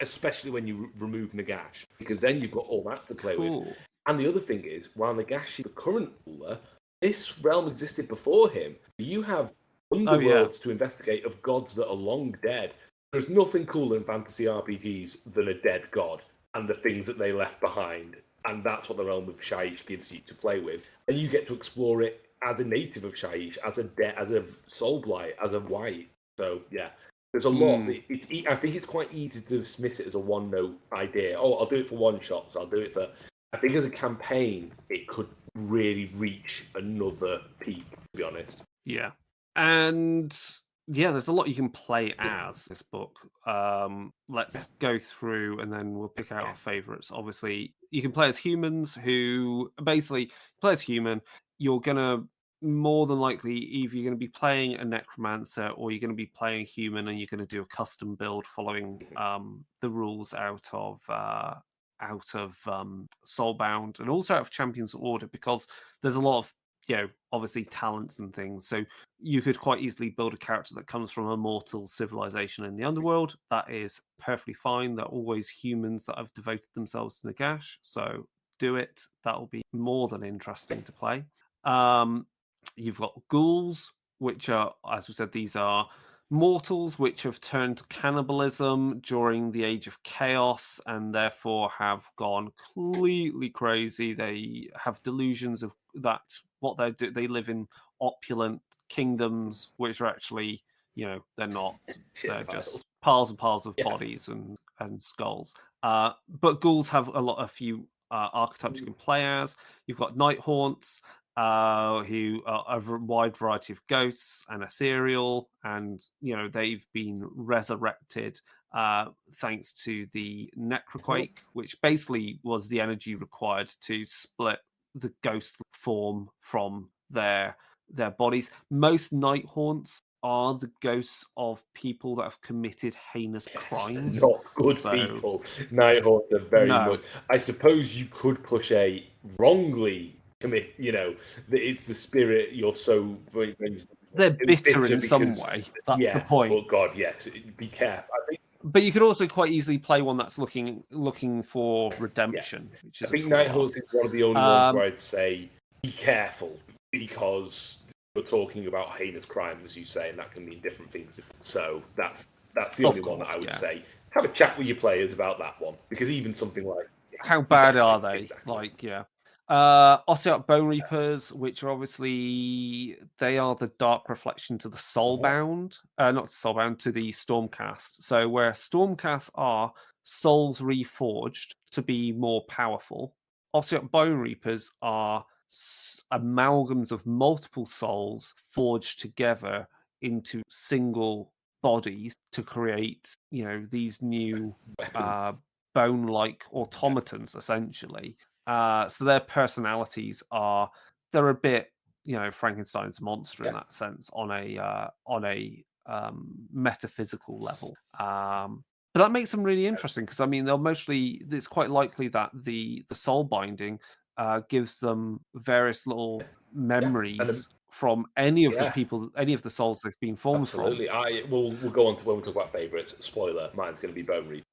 especially when you remove Nagash, because then you've got all that to play with. And the other thing is, while Nagash is the current ruler, this realm existed before him. You have underworlds to investigate of gods that are long dead. There's nothing cooler in fantasy RPGs than a dead god and the things that they left behind. And that's what the realm of Shaiish gives you to play with. And you get to explore it as a native of Shaiish, as a Soulblight, as a White. So, yeah, there's a lot. I think it's quite easy to dismiss it as a one-note idea. Oh, I'll do it for one shot. So I'll do it for... I think as a campaign, it could really reach another peak, to be honest. Yeah. And there's a lot you can play as this book. Let's go through and then we'll pick out our favorites. Obviously, you can play as humans who basically play as human. You're going to more than likely either you're going to be playing a necromancer or you're going to be playing a human and you're going to do a custom build following the rules out of Soulbound and also out of Champions Order, because there's a lot of obviously talents and things. So you could quite easily build a character that comes from a mortal civilization in the underworld. That is perfectly fine. They're always humans that have devoted themselves to Nagash. So do it. That will be more than interesting to play. You've got ghouls, which are, as we said, these are mortals which have turned to cannibalism during the Age of Chaos and therefore have gone completely crazy. They have delusions of that what they do. They live in opulent kingdoms, which are actually, they're not. They're just piles and piles of bodies and skulls. But ghouls have a few archetypes you can play as. You've got night haunts, who are a wide variety of ghosts and ethereal, and they've been resurrected thanks to the necroquake, which basically was the energy required to split the ghost form from their bodies. Most night haunts are the ghosts of people that have committed heinous crimes. Not good people. Night haunts are very much. I suppose you could push a wrongly commit. It's the spirit. You're so. They're bitter in some way. That's the point. Oh God, yes. Be careful. I think. But you could also quite easily play one that's looking for redemption. Which is I think Night Haunts is one of the only ones where I'd say be careful, because we're talking about heinous crimes, as you say, and that can mean different things. So that's the only one that I would say. Have a chat with your players about that one, because even something like how bad are they? Exactly. Ossiarch Bone Reapers, which are obviously they are the dark reflection to the Soulbound, not to Soulbound, to the Stormcast. So where Stormcast are souls reforged to be more powerful, Ossiarch Bone Reapers are amalgams of multiple souls forged together into single bodies to create, these new bone-like automatons, essentially. So their personalities they're a bit, Frankenstein's monster in that sense on a metaphysical level. But that makes them really interesting because it's quite likely that the soul binding gives them various little memories from any of the people, any of the souls they've been formed from. We'll go on to when we talk about favourites. Spoiler, mine's going to be Bone Reaper.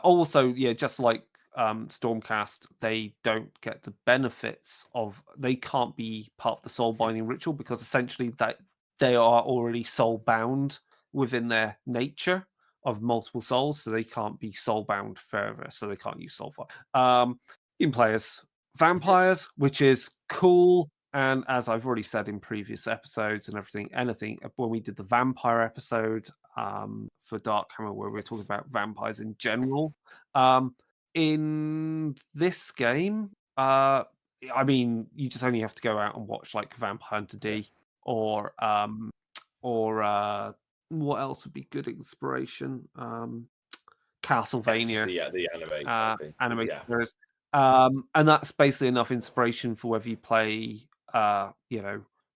Also, just like Stormcast, they don't get the benefits of. They can't be part of the soul binding ritual because essentially that they are already soul bound within their nature of multiple souls, so they can't be soul bound further. So they can't use soul fire. You can play as vampires, which is cool. And as I've already said in previous episodes and anything when we did the vampire episode for Darkhammer, where we were talking about vampires in general, in this game, I mean, you just only have to go out and watch like Vampire Hunter D or what else would be good inspiration? Castlevania, the anime series. And that's basically enough inspiration for whether you play,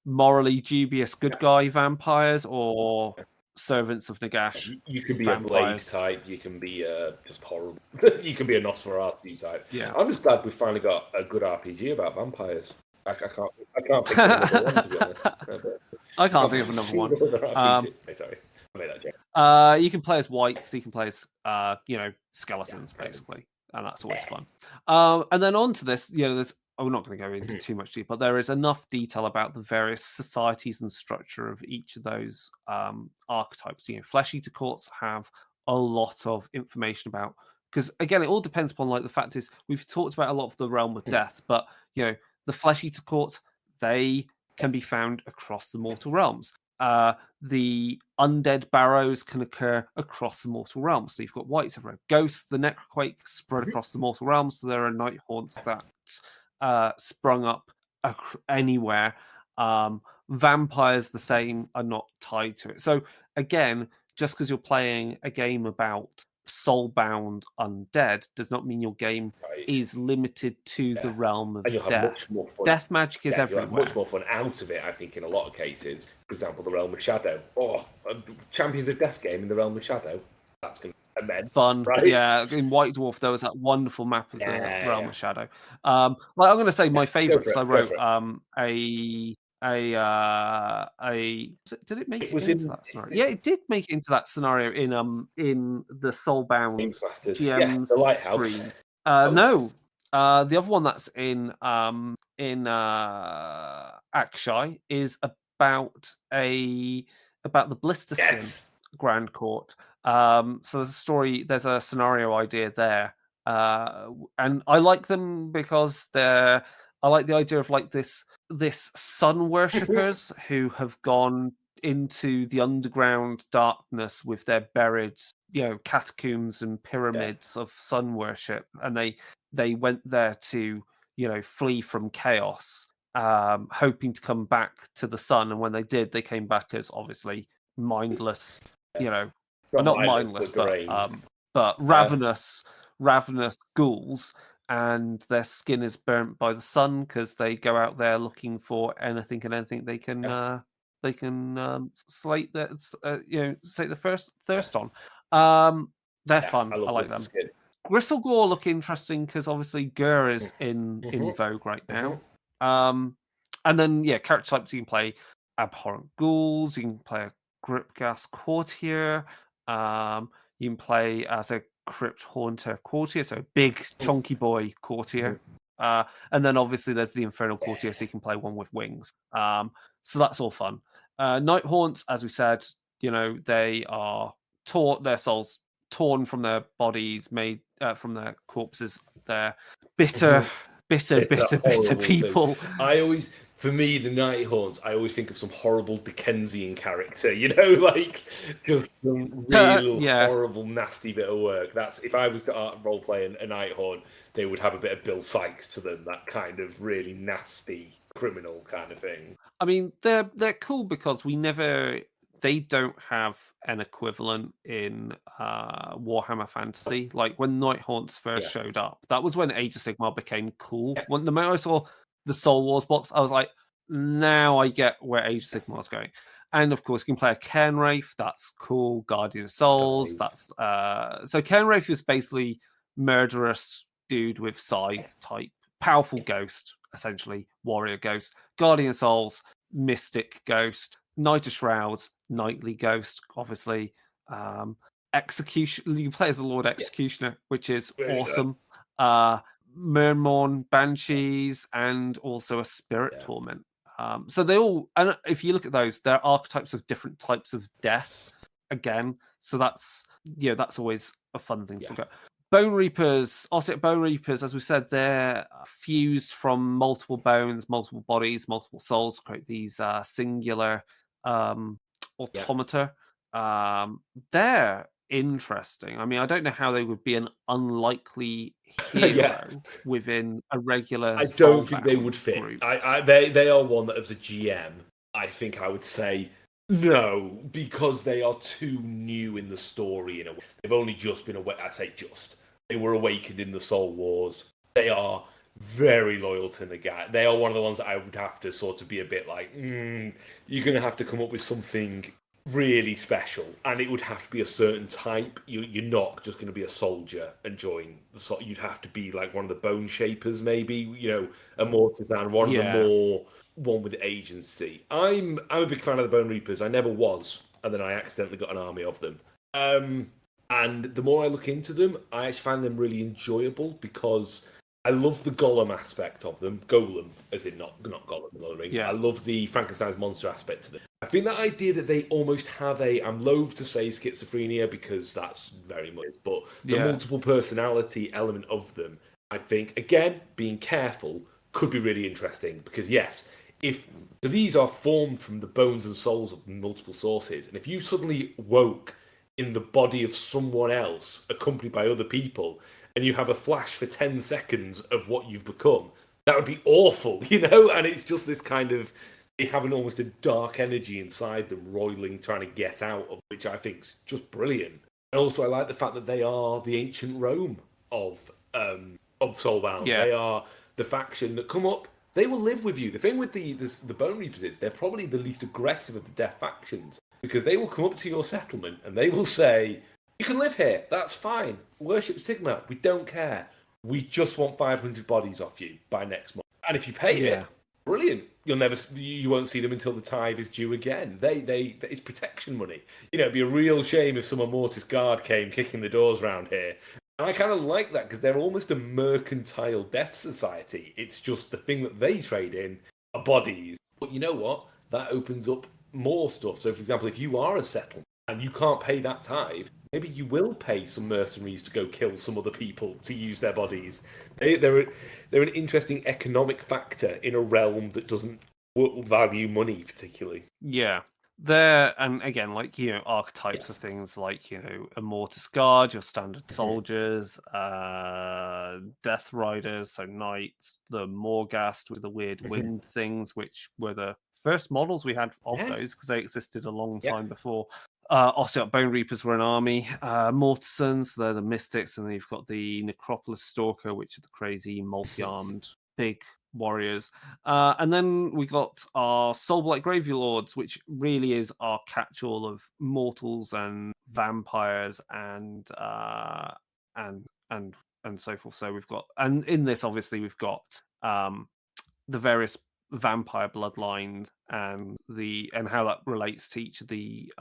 morally dubious good guy vampires or servants of Nagash. You can be vampires. a Blade type. You can be just horrible. You can be a Nosferatu type. Yeah, I'm just glad we finally got a good RPG about vampires. I can't think of another one, to be honest. I can't think of another one. Sorry, I made that joke. You can play as whites. You can play as skeletons, basically, and that's always fun. And then on to this, there's. I'm not going to go into too much detail, but there is enough detail about the various societies and structure of each of those archetypes. Flesh eater courts have a lot of information about, because again, it all depends upon, like, the fact is we've talked about a lot of the realm of death, but the flesh eater courts, they can be found across the mortal realms. The undead barrows can occur across the mortal realms. So you've got whites everywhere. Ghosts, the necroquake spread across the mortal realms. So there are night haunts that sprung up anywhere. Vampires, the same, are not tied to it. So again, just because you're playing a game about soulbound undead does not mean your game is limited to the realm of death. Much more fun. Death magic is everywhere. You'll have much more fun out of it, I think, in a lot of cases. For example, the realm of shadow. Oh, a Champions of Death game in the realm of shadow. That's going to be immense. Fun, right? Yeah. In White Dwarf, there was that wonderful map of the realm of shadow. I'm going to say my favorite because I wrote did it make it into that scenario? Yeah, it did make it into that scenario in the Soulbound GM's the Lighthouse. screen. No, the other one that's in Akshai is about the blister skin Grand Court. So there's a scenario idea there, and I like them because I like the idea of like this sun worshippers who have gone into the underground darkness with their buried catacombs and pyramids of sun worship, and they went there to flee from chaos, hoping to come back to the sun, and when they did, they came back as obviously mindless, not mindless, but ravenous ghouls, and their skin is burnt by the sun because they go out there looking for anything and anything they can slate the first thirst on. They're fun. I like them. Gristlegore look interesting because obviously Gur is in vogue right now. And then character types, you can play abhorrent ghouls, you can play a Gripgas courtier, you can play as a crypt haunter courtier, so a big chunky boy courtier. And then obviously there's the infernal courtier, so you can play one with wings. So that's all fun. Night haunts, as we said, they are their souls torn from their bodies, made from their corpses. They're bitter people. For me, the Night Haunts, I always think of some horrible Dickensian character, like just some real horrible, nasty bit of work. That's if I was to role play a Night Haunt, they would have a bit of Bill Sykes to them, that kind of really nasty criminal kind of thing. I mean, they're cool because they don't have an equivalent in Warhammer Fantasy. Like when Night Haunts first showed up, that was when Age of Sigmar became cool. When the moment I saw the Soul Wars box, I was like, now I get where Age of Sigmar is going. And of course, you can play a Cairnwraith. That's cool. Guardian of Souls. That's so Cairnwraith is basically murderous dude with scythe type, powerful ghost, essentially warrior ghost. Guardian of Souls, mystic ghost. Knight of Shrouds, knightly ghost, obviously. Execution. You play as a Lord Executioner, which is really awesome. Myrmorn Banshees, and also a Spirit Torment. So they all, and if you look at those, they're archetypes of different types of death again. So that's always a fun thing to look at. Bone Reapers, Bone Reapers, as we said, they're fused from multiple bones, multiple bodies, multiple souls to create these singular automata. They're interesting. I mean, I don't know how they would be an unlikely hero within a regular. I don't think they would fit. Group. They are one that, as a GM, I think I would say no, because they are too new in the story. In a way, they've only just been away. I say just. They were awakened in the Soul Wars. They are very loyal to Nagat. They are one of the ones that I would have to sort of be a bit like, you're going to have to come up with something really special, and it would have to be a certain type. You're not just going to be a soldier and join the you'd have to be like one of the Bone Shapers, maybe, a Mortisan, one of the more one with agency. I'm a big fan of the Bone Reapers. I never was, and then I accidentally got an army of them. And the more I look into them, I actually find them really enjoyable because I love the golem aspect of them. Golem, as in not golem, Lord of the Rings. I love the Frankenstein's monster aspect to them. I think that idea that they almost have I'm loath to say schizophrenia because that's very much, but the multiple personality element of them, I think, again, being careful, could be really interesting because, so these are formed from the bones and souls of multiple sources, and if you suddenly woke in the body of someone else, accompanied by other people, and you have a flash for 10 seconds of what you've become, that would be awful, And it's just this kind of, they have almost a dark energy inside them, roiling, trying to get out of, which I think is just brilliant. And also, I like the fact that they are the ancient Rome of Soulbound. Yeah. They are the faction that come up. They will live with you. The thing with the Bone Reapers is they're probably the least aggressive of the death factions because they will come up to your settlement and they will say, "You can live here. That's fine. Worship Sigmar. We don't care. We just want 500 bodies off you by next month. And if you pay it, brilliant. You won't see them until the tithe is due again. It's protection money. It'd be a real shame if some Mortis Guard came kicking the doors around here." And I kind of like that because they're almost a mercantile death society. It's just the thing that they trade in are bodies. But you know what? That opens up more stuff. So, for example, if you are a settlement and you can't pay that tithe, maybe you will pay some mercenaries to go kill some other people to use their bodies. They're an interesting economic factor in a realm that doesn't value money particularly. Yeah. And again, archetypes of things like, a Mortis Guard, your standard soldiers, Death Riders, so knights, the Morghast with the weird winged things, which were the first models we had of those because they existed a long time before. Bone Reapers were an army. Mortisans, they're the mystics, and then you've got the Necropolis Stalker, which are the crazy multi-armed big warriors. And then we got our Soulblight Gravelords, which really is our catch-all of mortals and vampires and so forth. So we've got, and in this obviously we've got the various vampire bloodlines and how that relates to each of the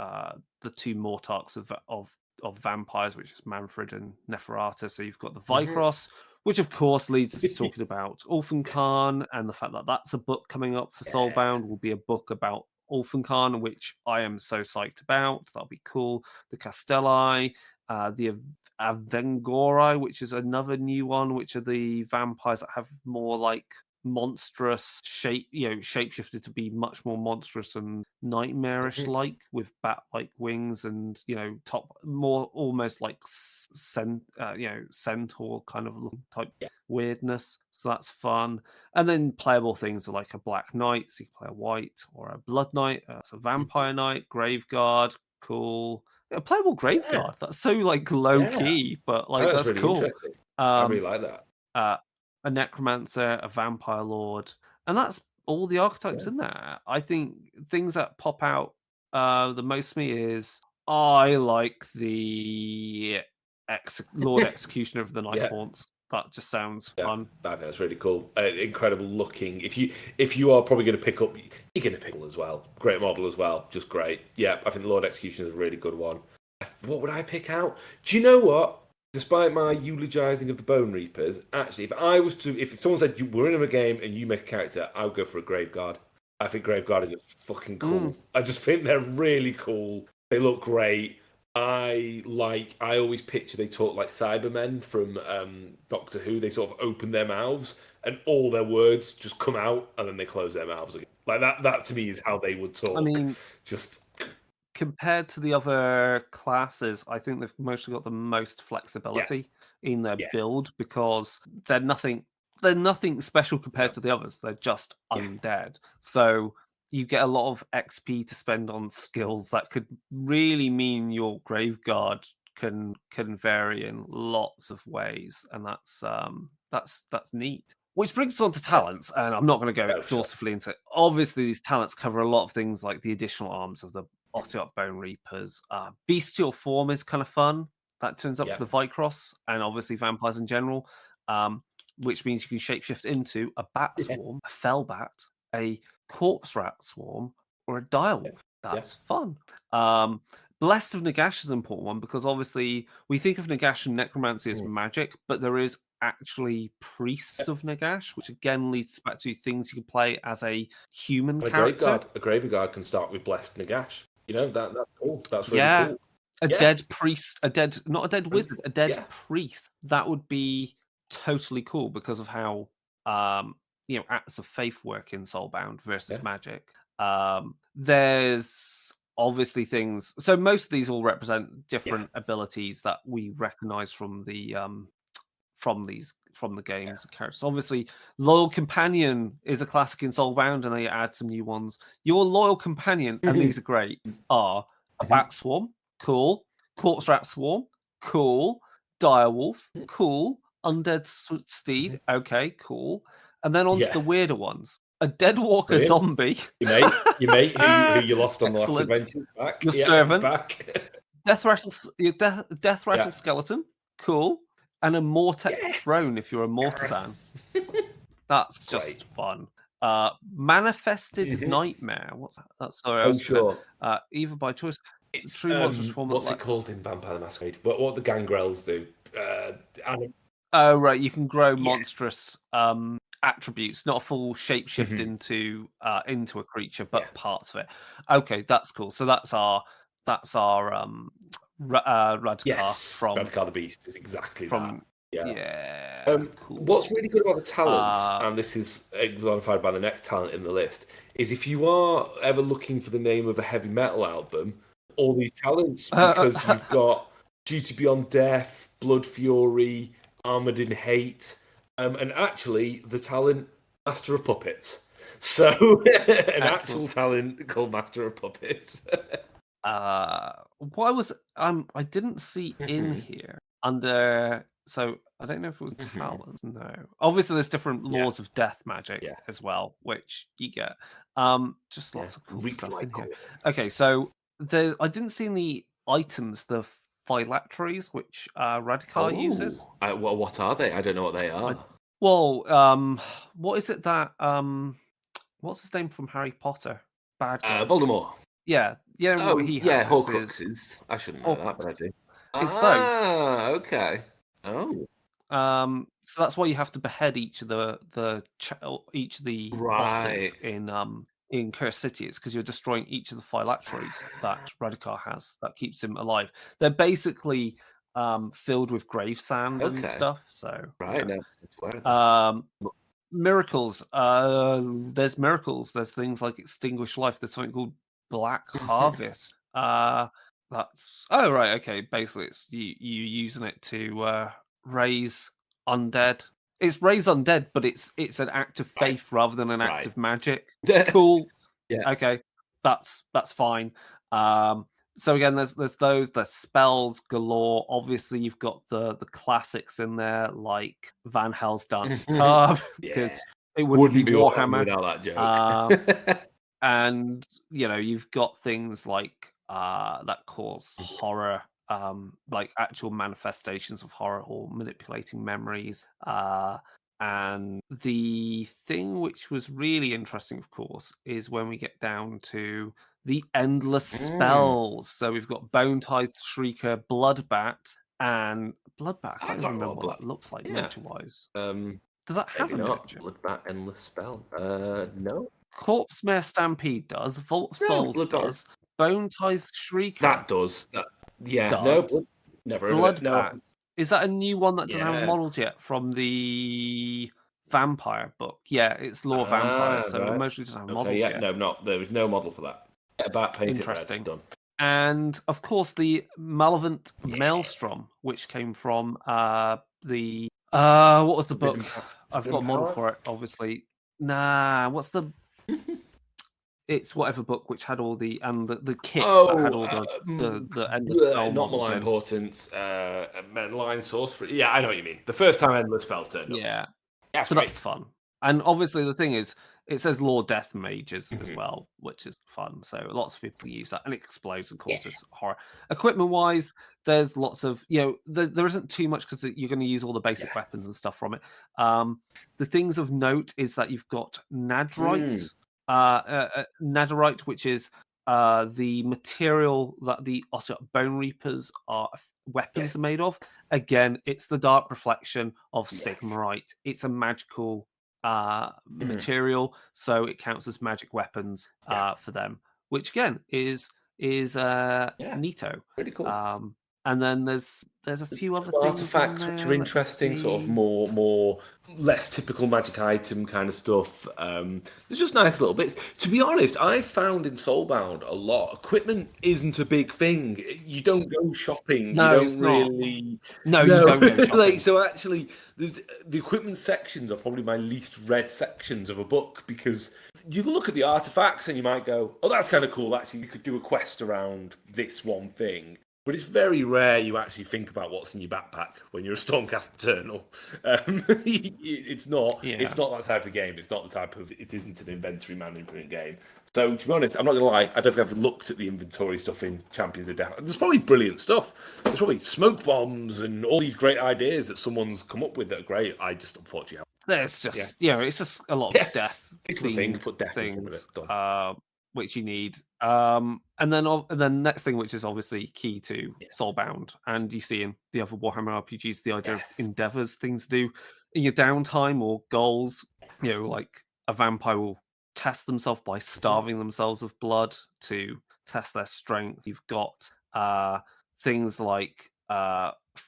two Mortarchs of vampires, which is Manfred and Neferata. So you've got the Vikros, which of course leads us to talking about Ulfenkarn and the fact that that's a book coming up for Soulbound will be a book about Ulfenkarn, which I am so psyched about. That'll be cool. The Castelli, the Avengori, which is another new one, which are the vampires that have more like monstrous shapeshifted to be much more monstrous and nightmarish like with bat-like wings and top more almost like centaur kind of type weirdness. So that's fun. And then playable things are like a black knight, so you can play a white, or a blood knight, so vampire knight, graveguard, cool. A playable graveguard. That's so like low key, but like that's really cool. I really like that. A necromancer, a vampire lord, and that's all the archetypes in there. I think things that pop out the most to me is I like the Lord Executioner of the Night Haunts. That just sounds fun. That's really cool. Incredible looking. If you are probably going to pick up, you're going to pick as well. Great model as well. Just great. Yeah, I think the Lord Executioner is a really good one. What would I pick out? Do you know what? despite my eulogizing of the Bone Reapers, actually, if someone said we're in a game and you make a character, I would go for a Graveguard. I think Graveguard is just fucking cool. I just think they're really cool. They look great. I always picture they talk like Cybermen from Doctor Who. They sort of open their mouths and all their words just come out and then they close their mouths again. Like that to me is how they would talk. I mean, just compared to the other classes, I think they've mostly got the most flexibility in their build because they're nothing special compared to the others. They're just undead. So you get a lot of XP to spend on skills that could really mean your Graveguard can vary in lots of ways, and that's neat. Which brings us on to talents, and I'm not going to go exhaustively into it. Obviously, these talents cover a lot of things like the additional arms of the Otyok Bone Reapers. Bestial form is kind of fun. That turns up for the Vicross, and obviously vampires in general, which means you can shapeshift into a bat swarm, a fell bat, a corpse rat swarm, or a direwolf. That's fun. Blessed of Nagash is an important one because obviously we think of Nagash and necromancy as magic, but there is actually priests of Nagash, which again leads back to things you can play as a human character. A Graveguard can start with Blessed Nagash. You know, that's cool. That's really cool. A dead priest, not a dead wizard, a dead priest. That would be totally cool because of how acts of faith work in Soulbound versus magic. There's obviously things. So most of these all represent different abilities that we recognize from the games and characters. Obviously, Loyal Companion is a classic in Soulbound, and they add some new ones. Your Loyal Companion, and these are great, are a Bat Swarm, cool. Corpse Rat Swarm, cool. Direwolf, cool. Undead Steed, okay, cool. And then on to the weirder ones. A Deadwalker zombie. Your mate who you lost on the last adventure back. Your servant. Back. Death Rattle Skeleton, cool. And a Mortek Throne if you're a Mortizan. That's just fun. Manifested Nightmare. What's that? Sorry, sure. Either by choice. It's what's it called in Vampire the Masquerade? What the gangrels do. Oh right, you can grow monstrous attributes, not a full shapeshift into a creature, but parts of it. Okay, that's cool. So that's our Radkar from Radkar the Beast is exactly that. Yeah. Cool. What's really good about the talents, and this is exemplified by the next talent in the list, is if you are ever looking for the name of a heavy metal album, all these talents, because you've got Duty Beyond Death, Blood Fury, Armored in Hate, and actually the talent Master of Puppets. So an actual talent called Master of Puppets. What was I didn't see in here under. So I don't know if it was talents. No, obviously there's different laws of death magic as well, which you get. Just lots of cool stuff in here. Okay, so I didn't see any items. The phylacteries, which Radkar uses. What are they? I don't know what they are. What is it that what's his name from Harry Potter? Bad guy. Voldemort. Yeah, what he has. Horcruxes. I shouldn't know that, but I do. It's those. Okay. Oh. So that's why you have to behead each of the bosses in Cursed City. It's because you're destroying each of the phylacteries that Radkar has that keeps him alive. They're basically filled with grave sand and stuff. So miracles. There's miracles. There's things like Extinguished Life. There's something called Black Harvest. That's okay. Basically, it's you using it to raise undead. It's raise undead, but it's an act of faith rather than an act of magic. Cool. Okay, that's fine. So again, there's spells galore. Obviously, you've got the classics in there, like Van Hels's Dance with Carve, because it wouldn't be Warhammer without that joke. And you've got things like that cause horror, like actual manifestations of horror or manipulating memories. And the thing which was really interesting, of course, is when we get down to the endless spells. So we've got Bone Tithe Shrieker, Bloodbat, and Bloodbat. I can't even remember what that looks like miniature-wise. Does that have a miniature? Bloodbat Endless Spell. No. Corpse Mare Stampede does. Vault of Souls does. Bone Tithe Shrieker. That does. Does. No, never heard of it. No. Is that a new one that doesn't have models yet from the Vampire book? Yeah, it's Lore Vampires, so it mostly doesn't have models yet. No, there was no model for that. About painted Interesting. red, done. And of course, the Malevolent Maelstrom, which came from the what was the book? I've got a model for it, obviously. Nah, what's the? It's whatever book which had all the kit that had all the endless spell not Malign Importance, Malign Sorcery. Yeah, I know what you mean. The first time endless spells turned up. Yeah, that's fun. And obviously the thing is, it says Lord Death Mages as well, which is fun. So lots of people use that, and it explodes and causes horror. Equipment-wise, there's lots of there isn't too much because you're going to use all the basic weapons and stuff from it. The things of note is that you've got Nadrite. Netherite, which is the material that the Ossiot Bone Reapers weapons are made of. Again, it's the dark reflection of Sigmarite. It's a magical material, so it counts as magic weapons for them, which again is neato. Pretty cool. And then there's a few other artifacts which are interesting, sort of more less typical magic item kind of stuff. There's just nice little bits. To be honest, I found in Soulbound a lot equipment isn't a big thing. You don't go shopping. No, you don't really. No, you don't go shopping. So actually, the equipment sections are probably my least read sections of a book because you look at the artifacts and you might go, "Oh, that's kind of cool. Actually, you could do a quest around this one thing." But it's very rare you actually think about what's in your backpack when you're a Stormcast Eternal. It's not that type of game. It's not the type of. It isn't an inventory management game. So to be honest, I'm not gonna lie. I don't think I've looked at the inventory stuff in Champions of Death. There's probably brilliant stuff. There's probably smoke bombs and all these great ideas that someone's come up with that are great. I just unfortunately haven't. There's just it's just a lot of death things. Which you need, and then next thing, which is obviously key to Soulbound, and you see in the other Warhammer RPGs, the idea of endeavors, things to do in your downtime or goals. Like a vampire will test themselves by starving themselves of blood to test their strength. You've got things like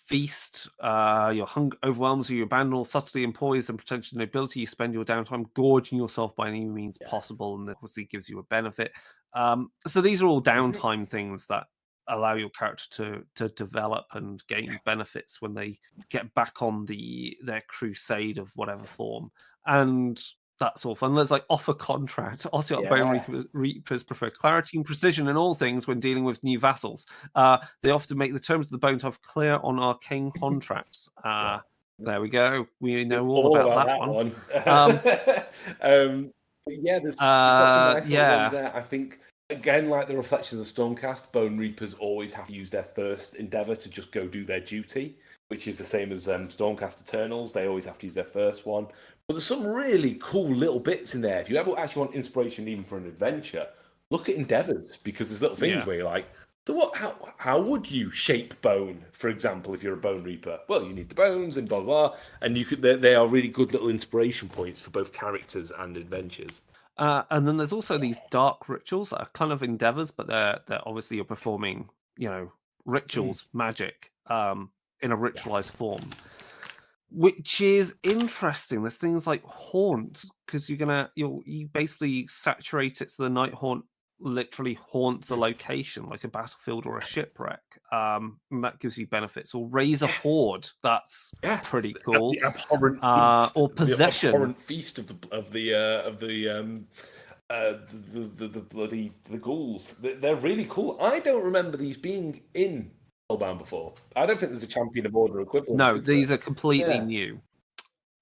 feast. Your hunger overwhelms you. You abandon all subtlety and poise and pretension and nobility. You spend your downtime gorging yourself by any means possible, and that obviously gives you a benefit. So these are all downtime things that allow your character to develop and gain benefits when they get back on their crusade of whatever form. And that's all fun. There's like offer contract. Ossiot Bone Reapers prefer clarity and precision in all things when dealing with new vassals. They often make the terms of the Bone Tithe clear on arcane contracts. There we go. We know all about that one. There's got some nice little ones there. I think, again, like the Reflections of Stormcast, Bone Reapers always have to use their first endeavour to just go do their duty, which is the same as Stormcast Eternals. They always have to use their first one. But there's some really cool little bits in there. If you ever actually want inspiration even for an adventure, look at endeavours, because there's little things where you're like, so what? How would you shape bone, for example, if you're a Bone Reaper? Well, you need the bones and blah blah, blah, and they are really good little inspiration points for both characters and adventures. And then there's also these dark rituals that are kind of endeavours, but they're obviously you're performing, rituals, magic, in a ritualized form, which is interesting. There's things like haunt, because you basically saturate it so the night haunt literally haunts a location like a battlefield or a shipwreck, and that gives you benefits. Or raise a horde, that's pretty cool. The abhorrent feast, or possession, the abhorrent feast of the ghouls. They're really cool. I don't remember these being in Soulbound before. I don't think there's a Champion of Order equivalent. No, these are completely new.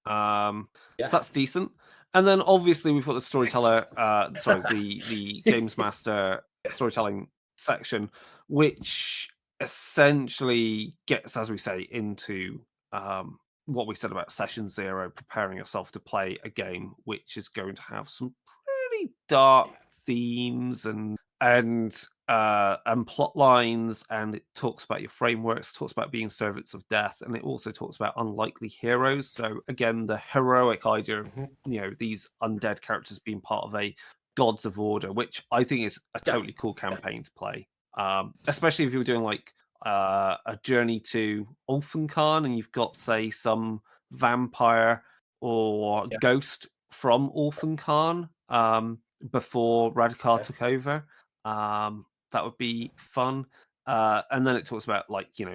So that's decent. And then obviously we've got the storyteller, the Games Master storytelling section, which essentially gets, as we say, into what we said about Session 0, preparing yourself to play a game which is going to have some pretty dark themes and and plot lines, and it talks about your frameworks, talks about being servants of death, and it also talks about unlikely heroes. So again, the heroic idea of these undead characters being part of a gods of order, which I think is a totally cool campaign to play. Especially if you're doing like a journey to Ulfenkhan and you've got, say, some vampire or ghost from Ulfenkhan before Radikar took over. That would be fun. And then it talks about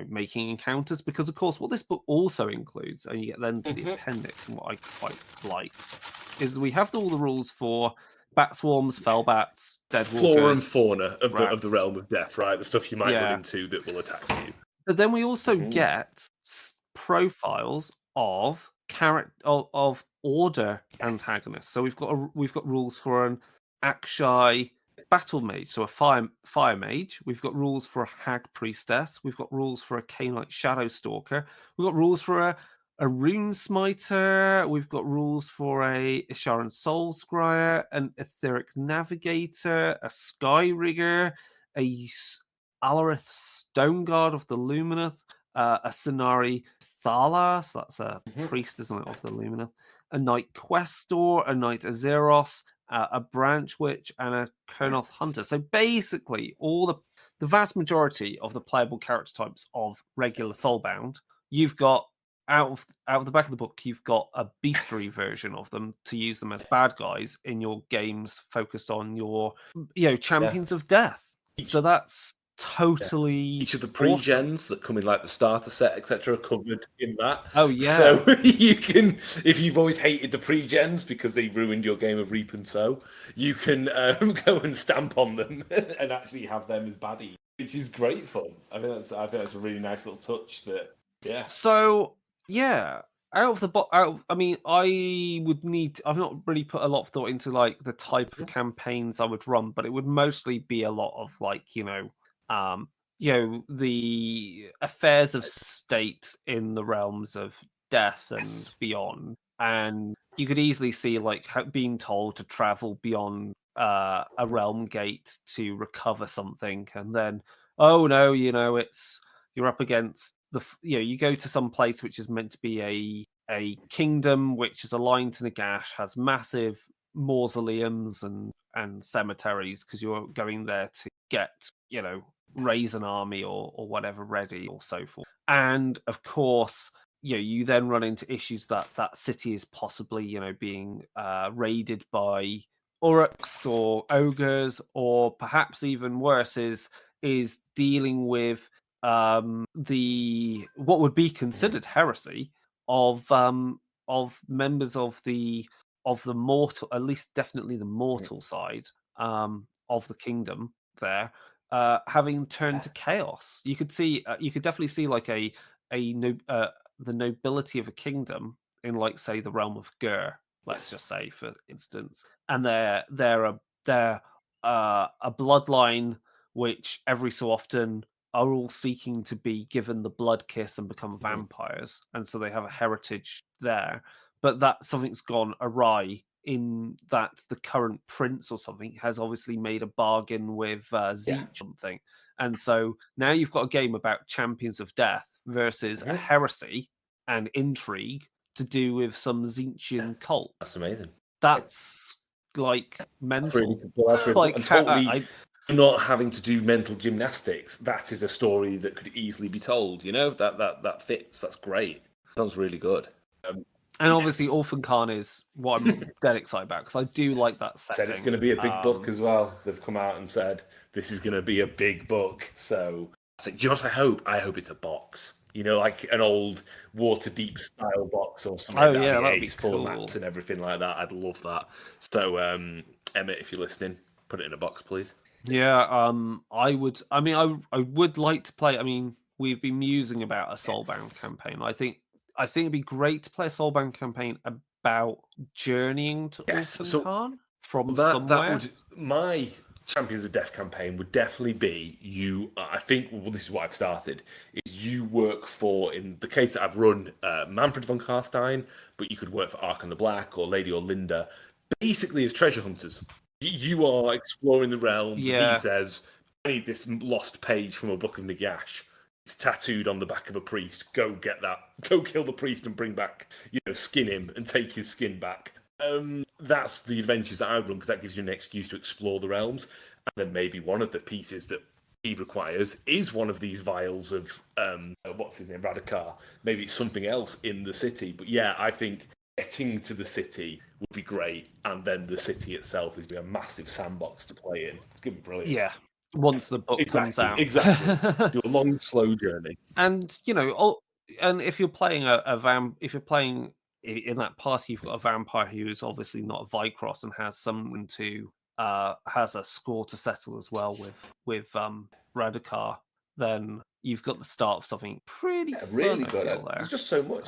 making encounters, because of course what this book also includes, and you get then to the appendix, and what I quite like is we have all the rules for bat swarms, fell bats, dead flora walkers, and fauna of the realm of death, right? The stuff you might run into that will attack you. But then we also get profiles of order antagonists. So we've got rules for an Akshai battle mage, so a fire mage. We've got rules for a hag priestess. We've got rules for a Cainite shadow stalker. We've got rules for a rune smiter. We've got rules for a Isharan soul scryer, an etheric navigator, a sky rigger, a Alarith Stoneguard of the Lumineth, a Sonari Thalas, that's a priest, isn't it, of the Lumineth, a Knight Questor, a Knight Azeros, a Branch Witch, and a Kurnoth Hunter. So basically, all the vast majority of the playable character types of regular Soulbound, you've got out of the back of the book, you've got a bestiary version of them to use them as bad guys in your games focused on your champions of death. So that's totally each of the pre-gens that come in like the starter set, etc., covered in that. Oh yeah. So you can, if you've always hated the pre-gens because they ruined your game of Reap and Sow, you can go and stamp on them and actually have them as baddies, which is great fun. I think that's a really nice little touch. So yeah. I've not really put a lot of thought into like the type of campaigns I would run, but it would mostly be a lot of like, the affairs of state in the realms of death and beyond. And you could easily see like being told to travel beyond a realm gate to recover something, and then you're up against you go to some place which is meant to be a kingdom which is aligned to Nagash, has massive mausoleums and cemeteries, because you're going there to get raise an army or whatever ready, or so forth. And of course you then run into issues that city is possibly being raided by Uruks or ogres, or perhaps even worse is dealing with the what would be considered heresy of members of the mortal, at least definitely the mortal side of the kingdom there, having turned to chaos. You could definitely see like the nobility of a kingdom in, like, say, the realm of Gur, let's just say, for instance, and they're a bloodline which every so often are all seeking to be given the blood kiss and become vampires, and so they have a heritage there. But that something's gone awry in that the current prince or something has obviously made a bargain with Zeech something, and so now you've got a game about champions of death versus a heresy and intrigue to do with some Zeechian cults. That's amazing. That's like mental. That's really like, totally not having to do mental gymnastics. That is a story that could easily be told. That fits. That's great. Sounds really good. And obviously, Ulfenkhan is what I'm dead excited about, because I do like that setting. Said it's going to be a big book as well. They've come out and said this is going to be a big book. So, do you know what I hope? I hope it's a box. Like an old Waterdeep style box or something. That'd be full cool. of maps and everything like that. I'd love that. So, Emmett, if you're listening, put it in a box, please. Yeah, I would. I mean, I would like to play. I mean, we've been musing about a Soulbound campaign. I think it'd be great to play a Soulbound campaign about journeying to Ulfenkhan from somewhere. That would, my Champions of Death campaign would definitely be you. I think this is what I've started. Is you work for, in the case that I've run, Manfred von Karstein, but you could work for Archon the Black or Lady Orlinda, basically as treasure hunters. You are exploring the realms. Yeah. He says, I need this lost page from a book of Nagash. It's tattooed on the back of a priest. Go get that. Go kill the priest and bring back, skin him and take his skin back. That's the adventures that I run, because that gives you an excuse to explore the realms. And then maybe one of the pieces that he requires is one of these vials of what's his name, Radakar. Maybe it's something else in the city. But yeah, I think getting to the city would be great, and then the city itself is a massive sandbox to play in. It's gonna be brilliant. Yeah, once the book comes out, exactly. Do a long, slow journey, and and if you're playing if you're playing in that party, you've got a vampire who is obviously not a Vicross and has someone to has a score to settle as well with Radakar, then you've got the start of something pretty really fun, good. I feel, there. There's just so much.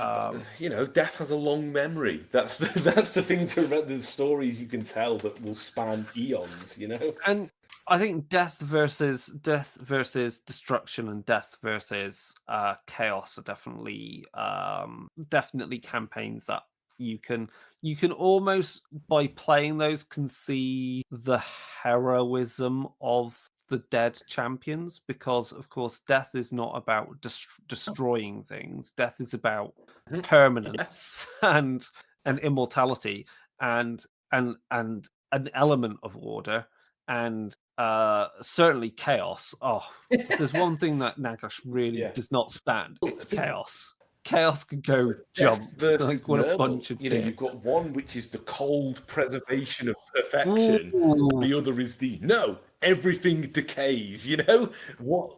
Death has a long memory. That's the thing to read. The stories you can tell that will span eons. And I think death versus destruction and death versus chaos are definitely campaigns that you can almost, by playing those, can see the heroism of the dead champions, because of course death is not about destroying things. Death is about permanence and immortality and an element of order, and certainly chaos. If there's one thing that Nagash really does not stand, it's chaos. Chaos can go jump like what a bunch of dicks. You've got one which is the cold preservation of perfection. The other is everything decays. What?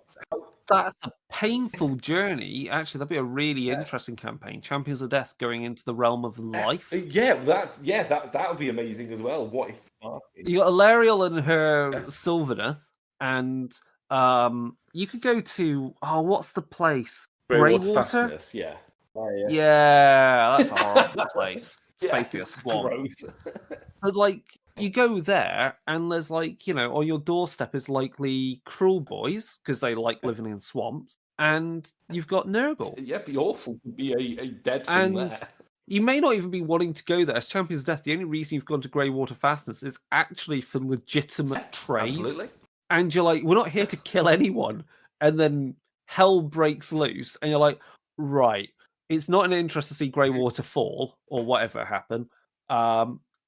That's a painful journey. Actually, that'd be a really interesting campaign. Champions of Death going into the realm of life. That would be amazing as well. What if you got Alariel and her Sylvaneth, and you could go to what's the place? Greywater Fastness, yeah. Yeah, that's a horrible place. It's basically a it's swamp. Gross. But you go there, and there's on your doorstep is likely cruel boys, because they like living in swamps, and you've got Nurgle. Yeah, it'd be awful to be a dead thing and there. You may not even be wanting to go there. As Champions of Death, the only reason you've gone to Greywater Fastness is actually for legitimate trade. Absolutely. And you're like, we're not here to kill anyone. And then hell breaks loose, and you're like, right, it's not an interest to see Greywater fall or whatever happen.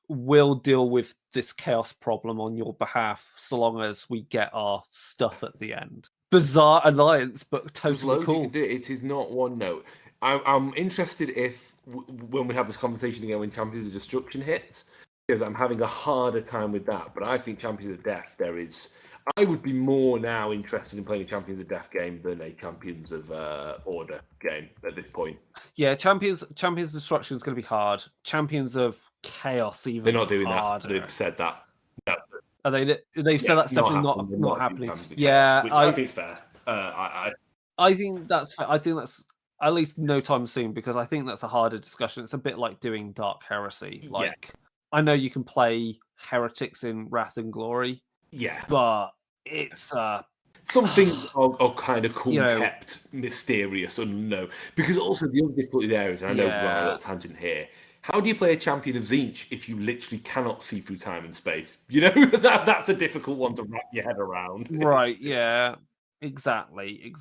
We'll deal with this chaos problem on your behalf, so long as we get our stuff at the end. Bizarre alliance, but totally cool. You can do it. It is not one note. I'm interested if, when we have this conversation again, when Champions of Destruction hits, because I'm having a harder time with that. But I think Champions of Death, I would be more now interested in playing a Champions of Death game than a Champions of Order game at this point. Yeah, Champions of Destruction is going to be hard. Champions of Chaos, even they're not doing harder. that. They've said that. No. Are they? They've said that's definitely not happening. Yeah, which I think is fair. I think that's fair. I think that's at least no time soon, because I think that's a harder discussion. It's a bit like doing Dark Heresy. I know you can play heretics in Wrath and Glory. Yeah, but it's something are kind of cool, kept mysterious, unknown. Because also the other difficulty there is, and I know we're on a little tangent here, how do you play a Champion of Tzeentch if you literally cannot see through time and space? That's a difficult one to wrap your head around. Right? Yeah. Exactly.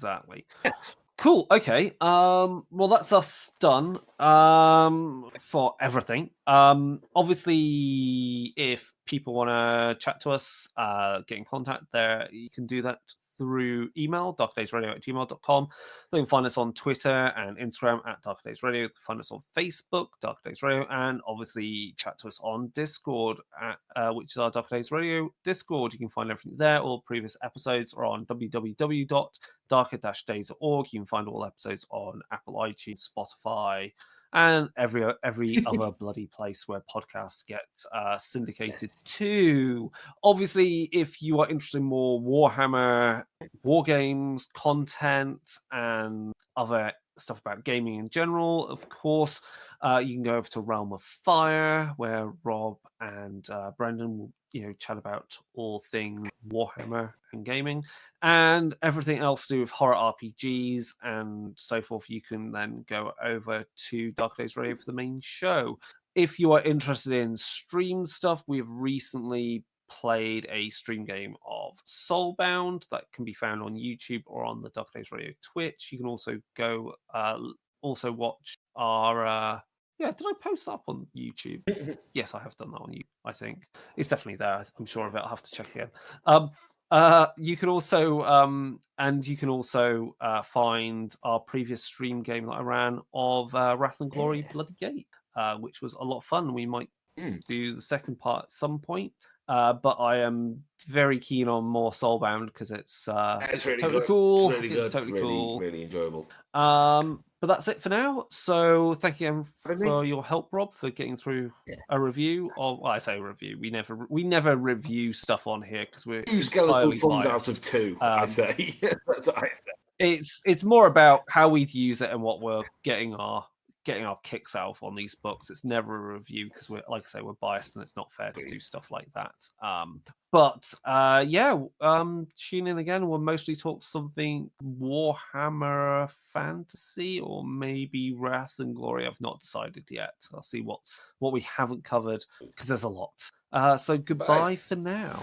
Yes. Cool. Okay. Well, that's us done. For everything. Obviously, if people want to chat to us, get in contact there, you can do that through email, darkdaysradio@gmail.com. They can find us on Twitter and Instagram at darkdaysradio. Find us on Facebook, Dark Days Radio, and obviously chat to us on Discord, which is our Dark Days Radio Discord. You can find everything there. All previous episodes are on www.darker-days.org. You can find all episodes on Apple, iTunes, Spotify, and every other bloody place where podcasts get syndicated to. Obviously, if you are interested in more Warhammer war games content and other stuff about gaming in general, of course, you can go over to Realm of Fire, where Rob and Brendan will chat about all things Warhammer and gaming, and everything else to do with horror RPGs and so forth. You can then go over to Dark Days Radio for the main show. If you are interested in stream stuff, we've recently played a stream game of Soulbound that can be found on YouTube or on the Dark Days Radio Twitch. You can also go also watch our yeah, did I post that up on YouTube? Yes, I have done that on YouTube, I think. It's definitely there. I'm sure of it. I'll have to check again. You can also find our previous stream game that I ran of Wrath and Glory Bloody Gate, which was a lot of fun. We might do the second part at some point. But I am very keen on more Soulbound because it's really totally good. cool. It's really good. Totally cool. Really enjoyable. But that's it for now. So thank you for your help, Rob, for getting through a review of. Well, I say review. We never review stuff on here because we're 2 skeletal funds out of 2. I say. That's what I say. It's more about how we'd use it and what we're getting our kicks out on these books. It's never a review because we're, like I say, we're biased and it's not fair to do stuff like that. Tune in again. We'll mostly talk something Warhammer Fantasy or maybe Wrath and Glory. I've not decided yet. I'll see what we haven't covered because there's a lot. So goodbye for now.